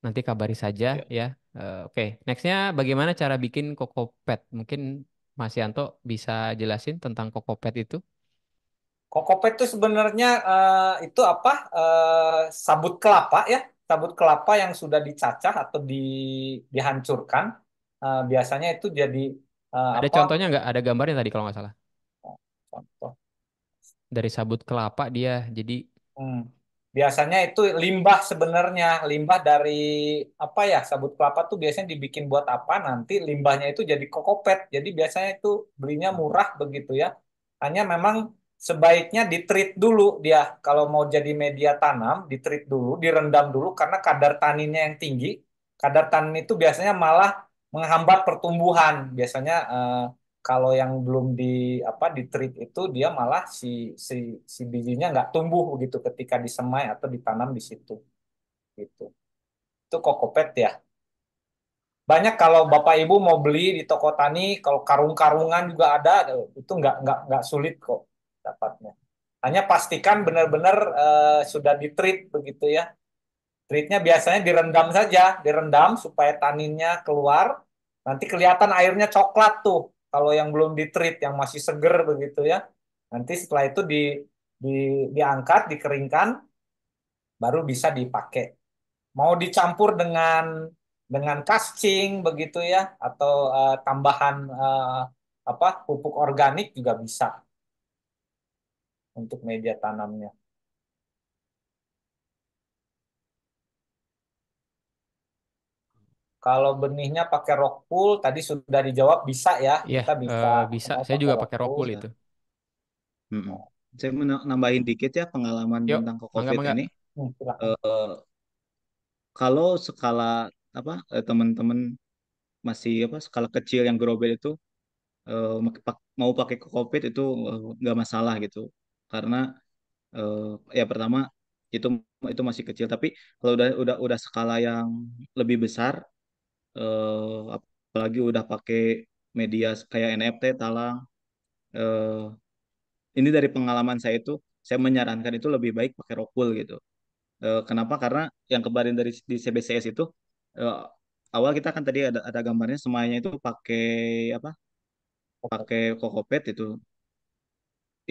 [SPEAKER 1] Nanti kabari saja
[SPEAKER 3] Ya.
[SPEAKER 1] ya. Oke, nextnya bagaimana cara bikin kokopet? Mungkin Mas Yanto bisa jelasin tentang kokopet itu.
[SPEAKER 2] Kokopet itu sebenarnya itu apa? Sabut kelapa ya, sabut kelapa yang sudah dicacah atau dihancurkan. Biasanya itu jadi
[SPEAKER 1] Ada
[SPEAKER 2] apa?
[SPEAKER 1] contohnya nggak? Ada gambarnya tadi kalau nggak salah.
[SPEAKER 2] Contoh.
[SPEAKER 1] Dari sabut kelapa dia jadi
[SPEAKER 2] Hmm. Biasanya itu limbah sebenarnya, limbah dari apa ya, sabut kelapa tuh biasanya dibikin buat apa, nanti limbahnya itu jadi kokopet. Jadi biasanya itu belinya murah begitu ya. Hanya memang sebaiknya ditreat dulu dia. Kalau mau jadi media tanam, ditreat dulu, direndam dulu karena kadar taninnya yang tinggi. Kadar tanin itu biasanya malah menghambat pertumbuhan. Biasanya kalau yang belum di apa di treat itu dia malah si si bijinya nggak tumbuh begitu ketika disemai atau ditanam di situ gitu. Itu kokopet ya. Banyak kalau Bapak Ibu mau beli di toko tani, kalau karung-karungan juga ada, itu nggak sulit kok dapatnya. Hanya pastikan benar-benar sudah di treat begitu ya. Treatnya biasanya direndam saja, direndam supaya taninnya keluar. Nanti kelihatan airnya coklat tuh. Kalau yang belum di treat, yang masih seger begitu ya. Nanti setelah itu di, diangkat, dikeringkan, baru bisa dipakai. Mau dicampur dengan kascing begitu ya, atau tambahan apa pupuk organik juga bisa untuk media tanamnya. Kalau benihnya pakai rock wool, tadi sudah dijawab bisa ya,
[SPEAKER 1] Iya,
[SPEAKER 2] kita bisa
[SPEAKER 1] bisa. Saya
[SPEAKER 2] pakai
[SPEAKER 1] juga
[SPEAKER 2] rock
[SPEAKER 1] pakai
[SPEAKER 2] wool.
[SPEAKER 1] Rockwool itu.
[SPEAKER 3] Bisa. Mm-mm. Saya mau nambahin dikit ya pengalaman
[SPEAKER 1] Yuk,
[SPEAKER 3] tentang
[SPEAKER 1] mangga
[SPEAKER 3] COVID
[SPEAKER 1] mangga.
[SPEAKER 3] ini.
[SPEAKER 2] Silakan.
[SPEAKER 3] Eh, Kalau skala apa teman-teman masih apa skala kecil yang growback itu mau pakai ke COVID itu nggak masalah gitu. Karena eh, ya pertama itu itu masih kecil, tapi kalau udah skala yang lebih besar, apalagi udah pakai media kayak NFT talang, eh, ini dari pengalaman saya itu saya menyarankan itu lebih baik pakai Rockwool gitu. Kenapa? Karena yang kemarin dari di CBCS itu eh, awal kita kan tadi ada gambarnya semuanya itu pakai apa? Pakai kokopet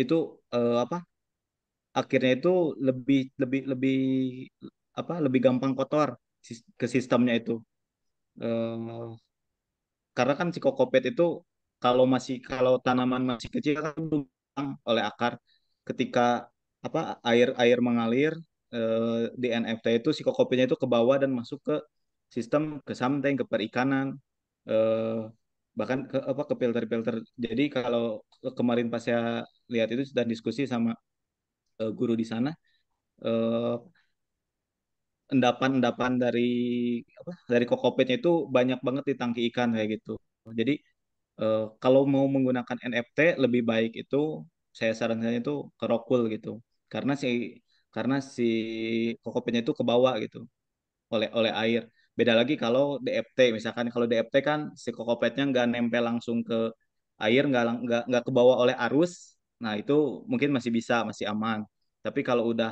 [SPEAKER 3] itu apa? Akhirnya itu lebih lebih lebih apa? Lebih gampang kotor ke sistemnya itu. Eh, karena kan si kokopet itu kalau tanaman masih kecil kan belum oleh akar. Ketika apa air mengalir di NFT itu si kokopetnya itu ke bawah dan masuk ke sistem ke something ke perikanan eh, bahkan ke apa ke filter-filter. Jadi kalau kemarin pas saya lihat itu dan diskusi sama guru di sana, eh, endapan-endapan dari kokopetnya itu banyak banget di tangki ikan kayak gitu. Jadi kalau mau menggunakan NFT lebih baik itu saya sarankan itu ke Rockwool gitu. Karena si karena si kokopetnya itu ke bawah gitu oleh air. Beda lagi kalau DFT, misalkan kalau DFT kan si kokopetnya nggak nempel langsung ke air, nggak ke bawah oleh arus. Nah itu mungkin masih bisa, masih aman. Tapi kalau udah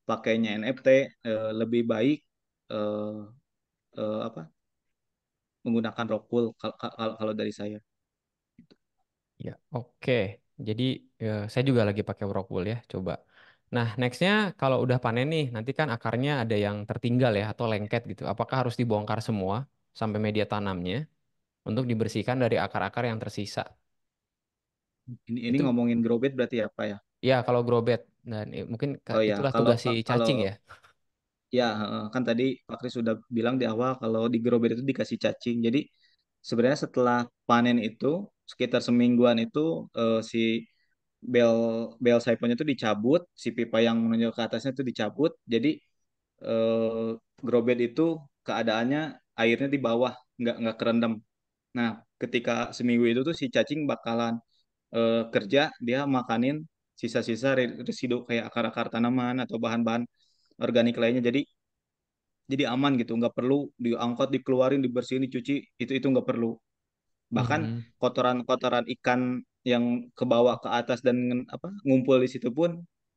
[SPEAKER 3] pakainya NFT lebih baik eh, apa menggunakan Rockwool kalau dari saya.
[SPEAKER 1] Ya, oke. Jadi saya juga lagi pakai Rockwool ya, coba. Nah, nextnya kalau udah panen nih, nanti kan akarnya ada yang tertinggal ya atau lengket gitu. Apakah harus dibongkar semua sampai media tanamnya untuk dibersihkan dari akar-akar yang tersisa?
[SPEAKER 3] Ini
[SPEAKER 1] Itu
[SPEAKER 3] ngomongin grow bed berarti apa ya?
[SPEAKER 1] ya kalau grow bed dan mungkin
[SPEAKER 3] Oh ya,
[SPEAKER 1] itulah
[SPEAKER 3] kalau
[SPEAKER 1] tugas si
[SPEAKER 3] kalau
[SPEAKER 1] cacing ya.
[SPEAKER 3] ya, kan tadi Pak Kris sudah bilang di awal kalau di grow bed itu dikasih cacing. Jadi sebenarnya setelah panen itu sekitar semingguan itu si bel bel saiponnya itu dicabut, si pipa yang menonjol ke atasnya itu dicabut. Jadi grow bed itu keadaannya airnya di bawah, nggak kerendam. Nah, ketika seminggu itu tuh si cacing bakalan kerja, dia makanin sisa-sisa residu kayak akar-akar tanaman atau bahan-bahan organik lainnya. Jadi aman gitu, nggak perlu diangkat, dikeluarin, dibersihin, dicuci, itu nggak perlu. Bahkan
[SPEAKER 1] Hmm.
[SPEAKER 3] kotoran-kotoran ikan yang ke bawah ke atas dan apa ngumpul di situ pun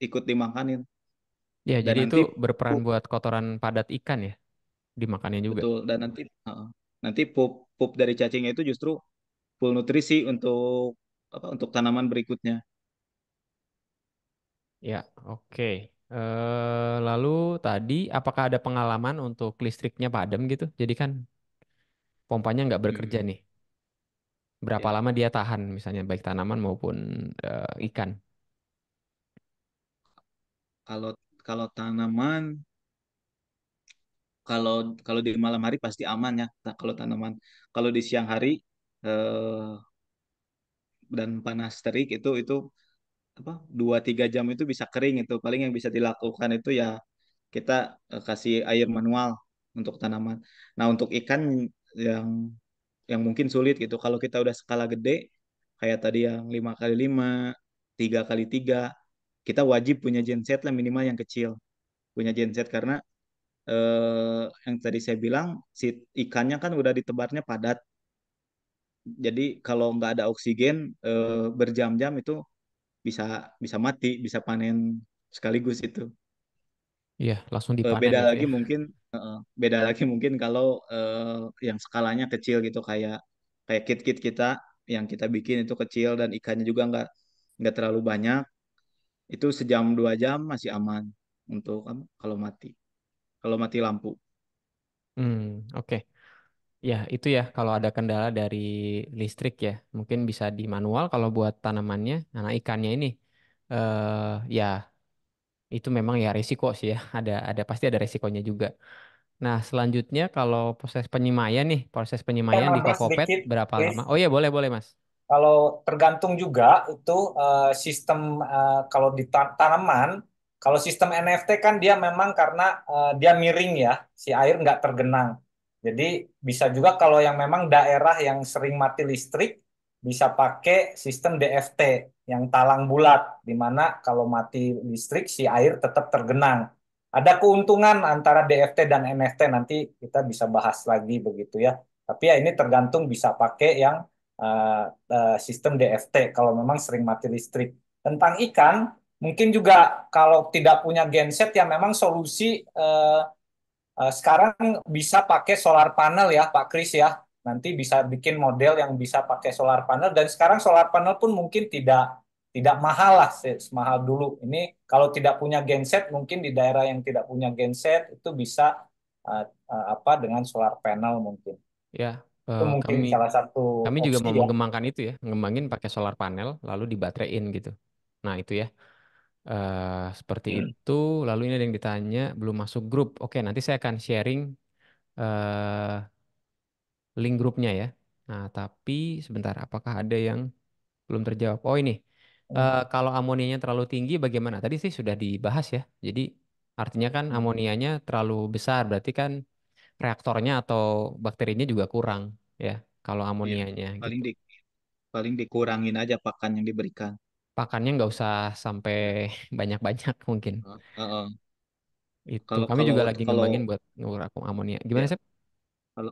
[SPEAKER 3] ikut dimakanin.
[SPEAKER 1] Ya,
[SPEAKER 3] Dan
[SPEAKER 1] jadi itu
[SPEAKER 3] nanti
[SPEAKER 1] berperan
[SPEAKER 3] pup,
[SPEAKER 1] buat kotoran padat ikan ya, dimakannya juga.
[SPEAKER 3] betul, dan nanti pup pup dari cacingnya itu justru full nutrisi untuk apa untuk tanaman berikutnya.
[SPEAKER 1] Ya, oke. Lalu tadi apakah ada pengalaman untuk listriknya padam gitu? Jadi kan pompanya nggak bekerja
[SPEAKER 3] Hmm,
[SPEAKER 1] nih. Berapa
[SPEAKER 3] ya.
[SPEAKER 1] lama dia tahan misalnya baik tanaman maupun ikan?
[SPEAKER 3] Kalau kalau tanaman, kalau kalau di malam hari pasti aman ya. Nah, kalau tanaman, kalau di siang hari eh, dan panas terik itu apa 2-3 jam itu bisa kering itu. Paling yang bisa dilakukan itu ya kita kasih air manual untuk tanaman. Nah, untuk ikan yang yang mungkin sulit gitu. Kalau kita udah skala gede, kayak tadi yang 5x5, 3x3, kita wajib punya genset lah minimal yang kecil. Punya genset karena yang tadi saya bilang si ikannya kan udah ditebarnya padat. Jadi kalau nggak ada oksigen berjam-jam itu bisa bisa mati, bisa panen sekaligus itu.
[SPEAKER 1] Iya, langsung dipanen
[SPEAKER 3] Beda
[SPEAKER 1] itu
[SPEAKER 3] lagi
[SPEAKER 1] ya.
[SPEAKER 3] mungkin beda lagi mungkin kalau yang skalanya kecil gitu kayak kayak kit-kit kita yang kita bikin itu kecil dan ikannya juga nggak terlalu banyak. Itu sejam 2 jam masih aman untuk kalau mati lampu.
[SPEAKER 1] Oke. Ya, itu ya kalau ada kendala dari listrik ya, mungkin bisa di manual kalau buat tanamannya. Nah, ikannya ini ya itu memang ya risiko sih ya. Ada pasti ada risikonya juga. Nah, selanjutnya kalau proses
[SPEAKER 2] Kita
[SPEAKER 1] penyemaian di
[SPEAKER 2] nambah
[SPEAKER 1] Kokopet
[SPEAKER 2] sedikit,
[SPEAKER 1] berapa
[SPEAKER 2] Chris.
[SPEAKER 1] lama? Oh iya, boleh boleh Mas.
[SPEAKER 2] Kalau tergantung juga itu sistem kalau di tanaman, kalau sistem NFT kan dia memang karena dia miring ya, si air nggak tergenang. Jadi bisa juga kalau yang memang daerah yang sering mati listrik bisa pakai sistem DFT yang talang bulat, di mana kalau mati listrik si air tetap tergenang. Ada keuntungan antara DFT dan NFT nanti kita bisa bahas lagi begitu ya. Tapi ya ini tergantung bisa pakai yang eh, sistem DFT kalau memang sering mati listrik. Tentang ikan, mungkin juga kalau tidak punya genset ya memang solusi sekarang bisa pakai solar panel ya Pak Kris ya. Nanti bisa bikin model yang bisa pakai solar panel dan sekarang solar panel pun mungkin tidak tidak mahal lah semahal dulu. Ini kalau tidak punya genset mungkin di daerah yang tidak punya genset itu bisa apa dengan solar panel mungkin.
[SPEAKER 1] Ya,
[SPEAKER 2] Itu mungkin
[SPEAKER 1] kami
[SPEAKER 2] salah satu
[SPEAKER 1] kami juga
[SPEAKER 2] opsi
[SPEAKER 1] mau
[SPEAKER 2] ya.
[SPEAKER 1] mengembangkan itu ya, ngembangin pakai solar panel lalu dibaterin gitu. Nah, itu ya. Seperti itu. Lalu ini ada yang ditanya belum masuk grup. Oke, nanti saya akan sharing eh, link grupnya ya. Nah, tapi sebentar, apakah ada yang belum terjawab? Oh ini, kalau amonianya terlalu tinggi bagaimana? Tadi sih sudah dibahas ya. Jadi artinya kan amonianya terlalu besar, berarti kan reaktornya atau bakterinya juga kurang ya. Kalau
[SPEAKER 3] Iya,
[SPEAKER 1] amonianya
[SPEAKER 3] paling
[SPEAKER 1] gitu.
[SPEAKER 3] di paling dikurangin aja pakan yang diberikan.
[SPEAKER 1] Pakannya nggak usah sampai banyak-banyak mungkin.
[SPEAKER 3] Heeh.
[SPEAKER 1] Itu
[SPEAKER 3] Kalau
[SPEAKER 1] kami
[SPEAKER 3] kalau
[SPEAKER 1] juga lagi
[SPEAKER 3] kalau
[SPEAKER 1] ngembangin buat ngukur amonia. Gimana
[SPEAKER 3] ya
[SPEAKER 1] sih?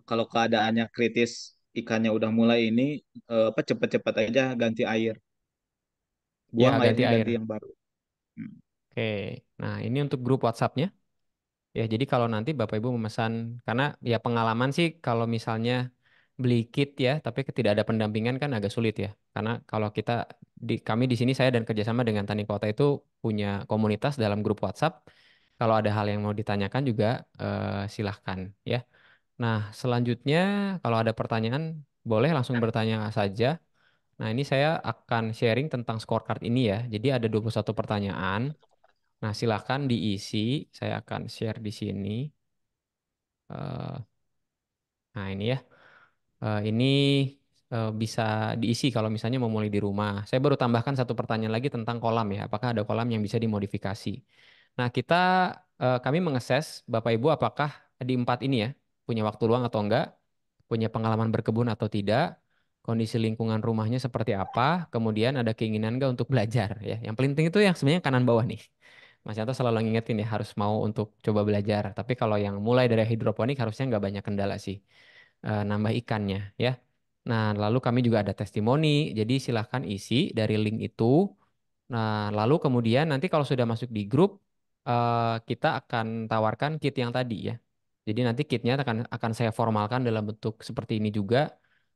[SPEAKER 3] kalau keadaannya kritis ikannya udah mulai ini apa cepet-cepet aja ganti air. Buang
[SPEAKER 1] Ya ganti
[SPEAKER 3] airnya ganti
[SPEAKER 1] air.
[SPEAKER 3] yang baru. Hmm.
[SPEAKER 1] Oke. Nah ini untuk grup WhatsApp-nya. Ya jadi kalau nanti Bapak Ibu memesan, karena ya pengalaman sih kalau misalnya beli kit ya, tapi tidak ada pendampingan kan agak sulit ya. Karena kalau kami di sini saya dan kerjasama dengan Tani Kota itu punya komunitas dalam grup WhatsApp. Kalau ada hal yang mau ditanyakan juga silahkan ya. Nah selanjutnya kalau ada pertanyaan boleh langsung bertanya saja. Nah, ini saya akan sharing tentang scorecard ini ya. Jadi ada 21 pertanyaan. Nah, silakan diisi. Saya akan share di sini. Eh, nah, ini ya. Ini bisa diisi kalau misalnya mau mulai di rumah. Saya baru tambahkan satu pertanyaan lagi tentang kolam ya. Apakah ada kolam yang bisa dimodifikasi? Nah, kami mengakses Bapak Ibu apakah di empat ini ya punya waktu luang atau enggak, punya pengalaman berkebun atau tidak, kondisi lingkungan rumahnya seperti apa, kemudian ada keinginan enggak untuk belajar ya. Yang paling penting itu yang sebenarnya kanan bawah nih. Mas Yanto selalu ngingetin ya harus mau untuk coba belajar. Tapi kalau yang mulai dari hidroponik harusnya nggak banyak kendala sih nambah ikannya ya. Nah, lalu kami juga ada testimoni, jadi silahkan isi dari link itu. Nah, lalu kemudian nanti kalau sudah masuk di grup, kita akan tawarkan kit yang tadi ya. Jadi nanti kitnya akan saya formalkan dalam bentuk seperti ini juga,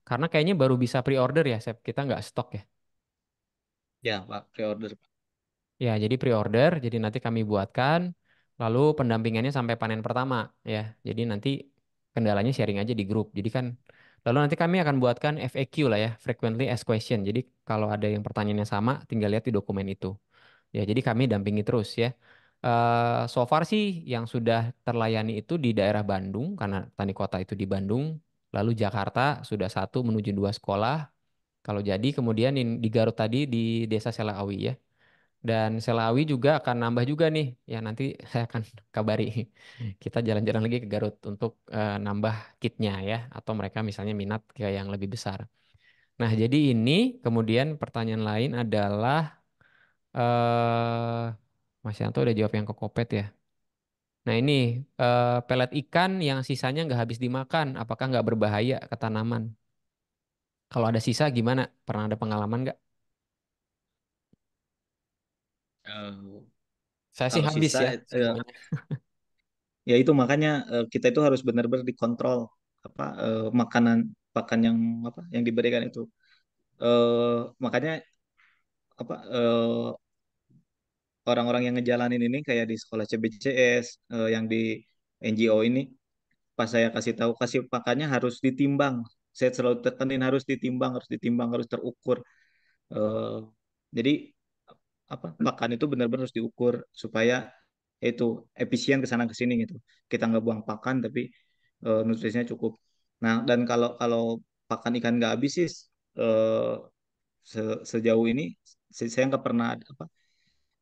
[SPEAKER 1] karena kayaknya baru bisa pre-order ya, Sep. Kita nggak stok ya.
[SPEAKER 3] Ya, Pak, pre-order.
[SPEAKER 1] Ya, jadi pre-order, jadi nanti kami buatkan, lalu pendampingannya sampai panen pertama ya. Jadi nanti kendalanya sharing aja di grup. Jadi kan, lalu nanti kami akan buatkan FAQ lah ya, frequently asked question. Jadi kalau ada yang pertanyaannya sama, tinggal lihat di dokumen itu. Ya, jadi kami dampingi terus ya. So far sih yang sudah terlayani itu di daerah Bandung karena tani kota itu di Bandung. Lalu Jakarta sudah satu menuju dua sekolah. Kalau jadi kemudian di Garut tadi di Desa Selawi ya. Dan Selawi juga akan nambah juga nih. Ya nanti saya akan kabari. Kita jalan-jalan lagi ke Garut untuk nambah kitnya ya. Atau mereka misalnya minat ke yang lebih besar. Nah jadi ini kemudian pertanyaan lain adalah eh Mas Yanto udah jawab yang ke Kopet ya. Nah ini pelet ikan yang sisanya nggak habis dimakan, apakah nggak berbahaya ke tanaman? Kalau ada sisa gimana? Pernah ada pengalaman nggak?
[SPEAKER 3] Eh,
[SPEAKER 1] Saya sih
[SPEAKER 3] Kalau
[SPEAKER 1] habis
[SPEAKER 3] sisa,
[SPEAKER 1] ya semuanya.
[SPEAKER 3] ya itu makanya kita itu harus benar-benar dikontrol apa makanan pakan yang apa yang diberikan itu. Makanya apa orang-orang yang ngejalanin ini kayak di sekolah CBCS, yang di NGO ini, pas saya kasih tahu kasih pakannya harus ditimbang. Saya selalu tekenin harus ditimbang, harus terukur. Eh, jadi apa pakan itu benar-benar harus diukur supaya itu efisien ke sana ke sini gitu. Kita nggak buang pakan tapi nutrisinya cukup. Nah, dan kalau kalau pakan ikan nggak habis sih, eh, sejauh ini saya nggak pernah apa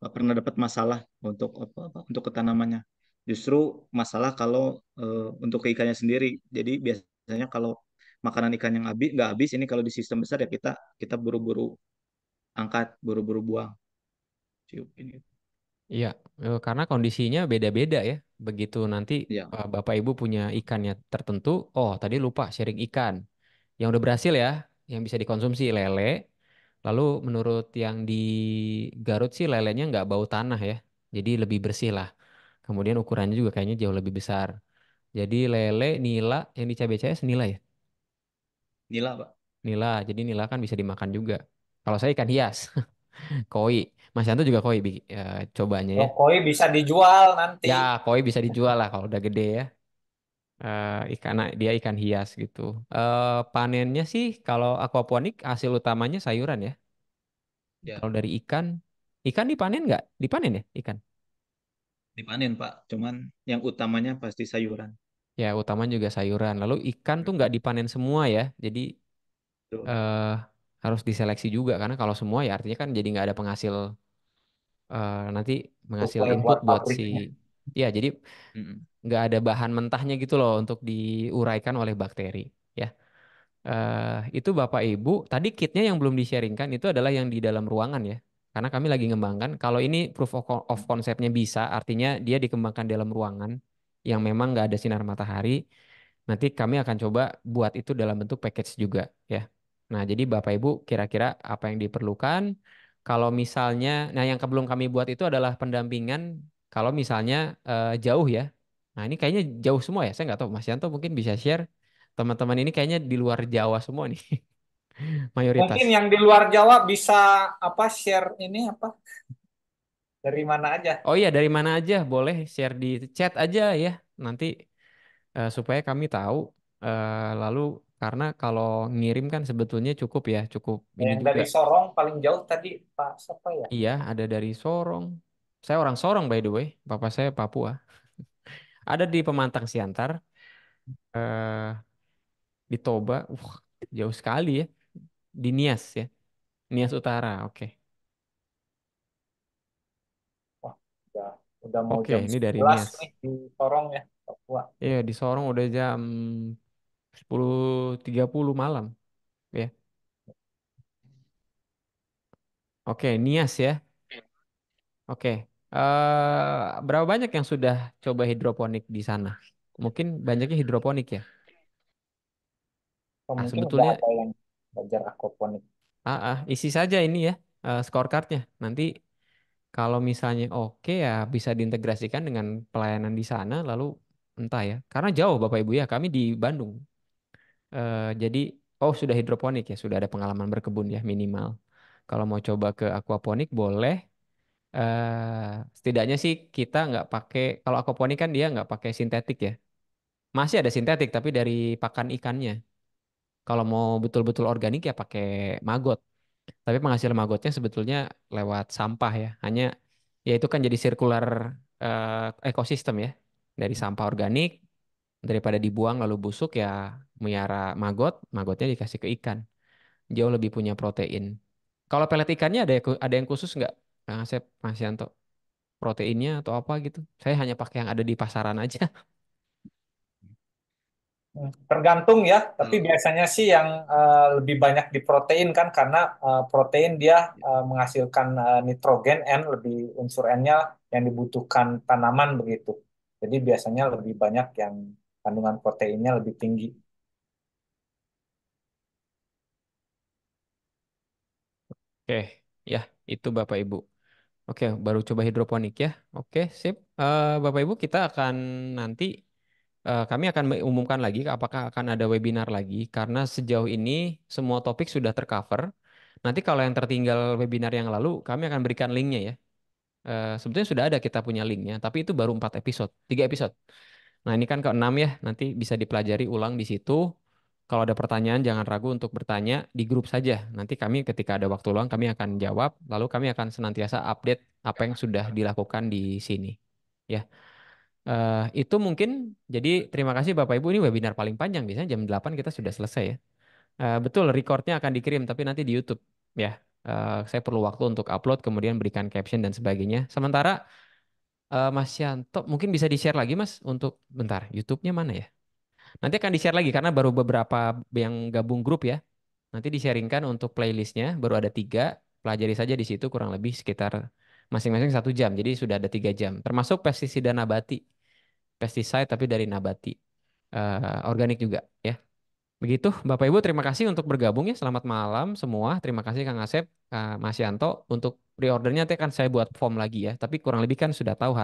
[SPEAKER 3] nggak pernah dapat masalah untuk untuk ketanamannya. Justru masalah kalau untuk ke ikannya sendiri. Jadi biasanya kalau makanan ikan yang habis nggak habis ini kalau di sistem besar ya kita kita buru-buru angkat, buru-buru buang. Cium ini.
[SPEAKER 1] Iya, karena kondisinya beda-beda ya. Begitu nanti
[SPEAKER 3] Ya,
[SPEAKER 1] Bapak Ibu punya ikannya tertentu, oh tadi lupa sharing ikan. Yang udah berhasil ya, yang bisa dikonsumsi lele. Lalu menurut yang di Garut sih lelenya nggak bau tanah ya. Jadi lebih bersih lah. Kemudian ukurannya juga kayaknya jauh lebih besar. Jadi lele, nila, yang di CBCS nila ya?
[SPEAKER 3] nila Pak.
[SPEAKER 1] Nila, jadi nila kan bisa dimakan juga. Kalau saya ikan hias, koi. Mas Yanto juga koi, cobanya ya.
[SPEAKER 2] Rokoi bisa dijual nanti.
[SPEAKER 1] Ya, koi bisa dijual lah kalau udah gede ya. Ikan dia ikan hias gitu. Panennya sih kalau aquaponik hasil utamanya sayuran ya.
[SPEAKER 3] Ya,
[SPEAKER 1] Kalau dari ikan, ikan dipanen nggak? Dipanen ya ikan?
[SPEAKER 3] dipanen Pak. Cuman yang utamanya pasti sayuran.
[SPEAKER 1] Ya, utama juga sayuran. Lalu ikan tuh nggak dipanen semua ya. Jadi
[SPEAKER 3] Betul.
[SPEAKER 1] eh, harus diseleksi juga karena kalau semua ya artinya kan jadi nggak ada penghasil nanti menghasil
[SPEAKER 2] Suplai
[SPEAKER 1] input
[SPEAKER 2] buat
[SPEAKER 1] buat si
[SPEAKER 2] pabriknya.
[SPEAKER 1] ya jadi
[SPEAKER 3] Mm-mm.
[SPEAKER 1] nggak ada bahan mentahnya gitu loh untuk diuraikan oleh bakteri ya. Itu Bapak Ibu tadi kitnya yang belum di-sharingkan itu adalah yang di dalam ruangan ya. Karena kami lagi ngembangkan kalau ini proof of concept-nya bisa artinya dia dikembangkan dalam ruangan yang memang nggak ada sinar matahari. Nanti kami akan coba buat itu dalam bentuk package juga ya. Nah, jadi Bapak Ibu kira-kira apa yang diperlukan? Kalau misalnya, nah yang belum kami buat itu adalah pendampingan kalau misalnya jauh ya. Nah, ini kayaknya jauh semua ya. Saya nggak tahu. Mas Yanto mungkin bisa share. Teman-teman ini kayaknya di luar Jawa semua nih, mayoritas.
[SPEAKER 2] Mungkin yang di luar Jawa bisa apa share ini apa dari mana aja.
[SPEAKER 1] Oh iya, dari mana aja? Boleh share di chat aja ya. Nanti supaya kami tahu. Lalu karena kalau ngirim kan sebetulnya cukup ya, cukup ini
[SPEAKER 2] Yang
[SPEAKER 1] juga.
[SPEAKER 2] dari Sorong paling jauh tadi Pak siapa ya?
[SPEAKER 1] Iya, ada dari Sorong. Saya orang Sorong by the way. Bapak saya Papua. Ada di Pemantang Siantar, eh, di Toba. Jauh sekali ya. Di Nias ya. Nias Utara. Oke.
[SPEAKER 2] Wah, udah, udah mau
[SPEAKER 1] Oke,
[SPEAKER 2] jam
[SPEAKER 1] ini dari
[SPEAKER 2] 11
[SPEAKER 1] Nias.
[SPEAKER 2] nih di Sorong ya, Papua.
[SPEAKER 1] Iya, di Sorong udah jam 10.30 malam ya. Oke, Nias ya. Oke. Berapa banyak yang sudah coba hidroponik di sana? Mungkin banyaknya hidroponik ya.
[SPEAKER 2] Atau
[SPEAKER 1] Ah,
[SPEAKER 2] mungkin udah
[SPEAKER 1] sebetulnya
[SPEAKER 2] ada yang belajar aquaponik.
[SPEAKER 1] isi saja ini ya scorecardnya. Nanti kalau misalnya oke ya bisa diintegrasikan dengan pelayanan di sana lalu entah ya. Karena jauh Bapak Ibu ya, kami di Bandung. Jadi sudah hidroponik ya, sudah ada pengalaman berkebun ya minimal. Kalau mau coba ke aquaponik boleh. Setidaknya sih kita nggak pakai kalau aquaponik kan dia nggak pakai sintetik ya. Masih ada sintetik tapi dari pakan ikannya. Kalau mau betul-betul organik ya pakai maggot. Tapi penghasil maggotnya sebetulnya lewat sampah ya. Hanya ya itu kan jadi sirkular ekosistem ya. Dari sampah organik, daripada dibuang lalu busuk ya miara magotnya dikasih ke ikan. Jauh lebih punya protein. Kalau pelet ikannya ada yang khusus nggak, Kang Asep, Mas Yanto? Proteinnya atau apa gitu? Saya hanya pakai yang ada di pasaran aja.
[SPEAKER 2] Tergantung ya, tapi
[SPEAKER 3] Kalau
[SPEAKER 2] biasanya sih yang lebih banyak di protein kan karena protein dia menghasilkan nitrogen N, lebih unsur N-nya yang dibutuhkan tanaman begitu. Jadi biasanya lebih banyak yang kandungan proteinnya lebih tinggi.
[SPEAKER 1] Oke, ya itu Bapak Ibu. Oke, baru coba hidroponik ya. Oke, sip. Bapak Ibu, kita akan nanti kami akan mengumumkan lagi apakah akan ada webinar lagi karena sejauh ini semua topik sudah tercover. Nanti kalau yang tertinggal webinar yang lalu, kami akan berikan linknya ya. Sebetulnya sudah ada kita punya linknya, tapi itu baru 4 episode, 3 episode. Nah, ini kan ke-6 ya, nanti bisa dipelajari ulang di situ. Kalau ada pertanyaan, jangan ragu untuk bertanya di grup saja. Nanti kami ketika ada waktu luang, kami akan jawab, lalu kami akan senantiasa update apa yang sudah dilakukan di sini. Ya, itu mungkin, jadi terima kasih Bapak Ibu, ini webinar paling panjang, biasanya jam 8 kita sudah selesai ya. Betul, recordnya akan dikirim, tapi nanti di YouTube. Ya, saya perlu waktu untuk upload, kemudian berikan caption dan sebagainya. Sementara Mas Yanto mungkin bisa di-share lagi Mas untuk bentar YouTube-nya mana ya? Nanti akan di-share lagi karena baru beberapa yang gabung grup ya. Nanti di-sharingkan untuk playlistnya baru ada 3. Pelajari saja di situ kurang lebih sekitar masing-masing 1 jam. Jadi sudah ada 3 jam. Termasuk pestisida nabati, pesticide tapi dari nabati, organik juga ya. Begitu, Bapak Ibu, terima kasih untuk bergabung ya. Selamat malam semua. Terima kasih Kang Asep, Mas Yanto. Untuk pre-ordernya nanti akan saya buat form lagi ya. Tapi kurang lebih kan sudah tahu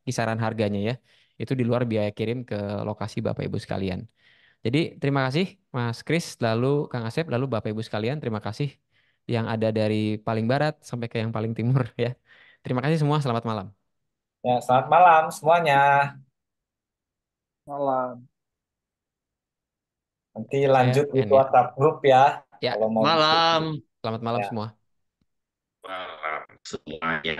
[SPEAKER 1] kisaran harganya ya. Itu di luar biaya kirim ke lokasi Bapak Ibu sekalian. Jadi terima kasih Mas Kris, lalu Kang Asep, lalu Bapak Ibu sekalian. Terima kasih yang ada dari paling barat sampai ke yang paling timur ya. Terima kasih semua. Selamat malam.
[SPEAKER 2] Ya, selamat malam semuanya.
[SPEAKER 4] Malam.
[SPEAKER 2] Nanti
[SPEAKER 1] Saya
[SPEAKER 2] lanjut di
[SPEAKER 1] N ya.
[SPEAKER 2] WhatsApp grup ya
[SPEAKER 1] Ya,
[SPEAKER 2] kalau mau diskusi.
[SPEAKER 3] malam.
[SPEAKER 1] selamat malam
[SPEAKER 2] Ya.
[SPEAKER 1] semua.
[SPEAKER 3] Malam semuanya.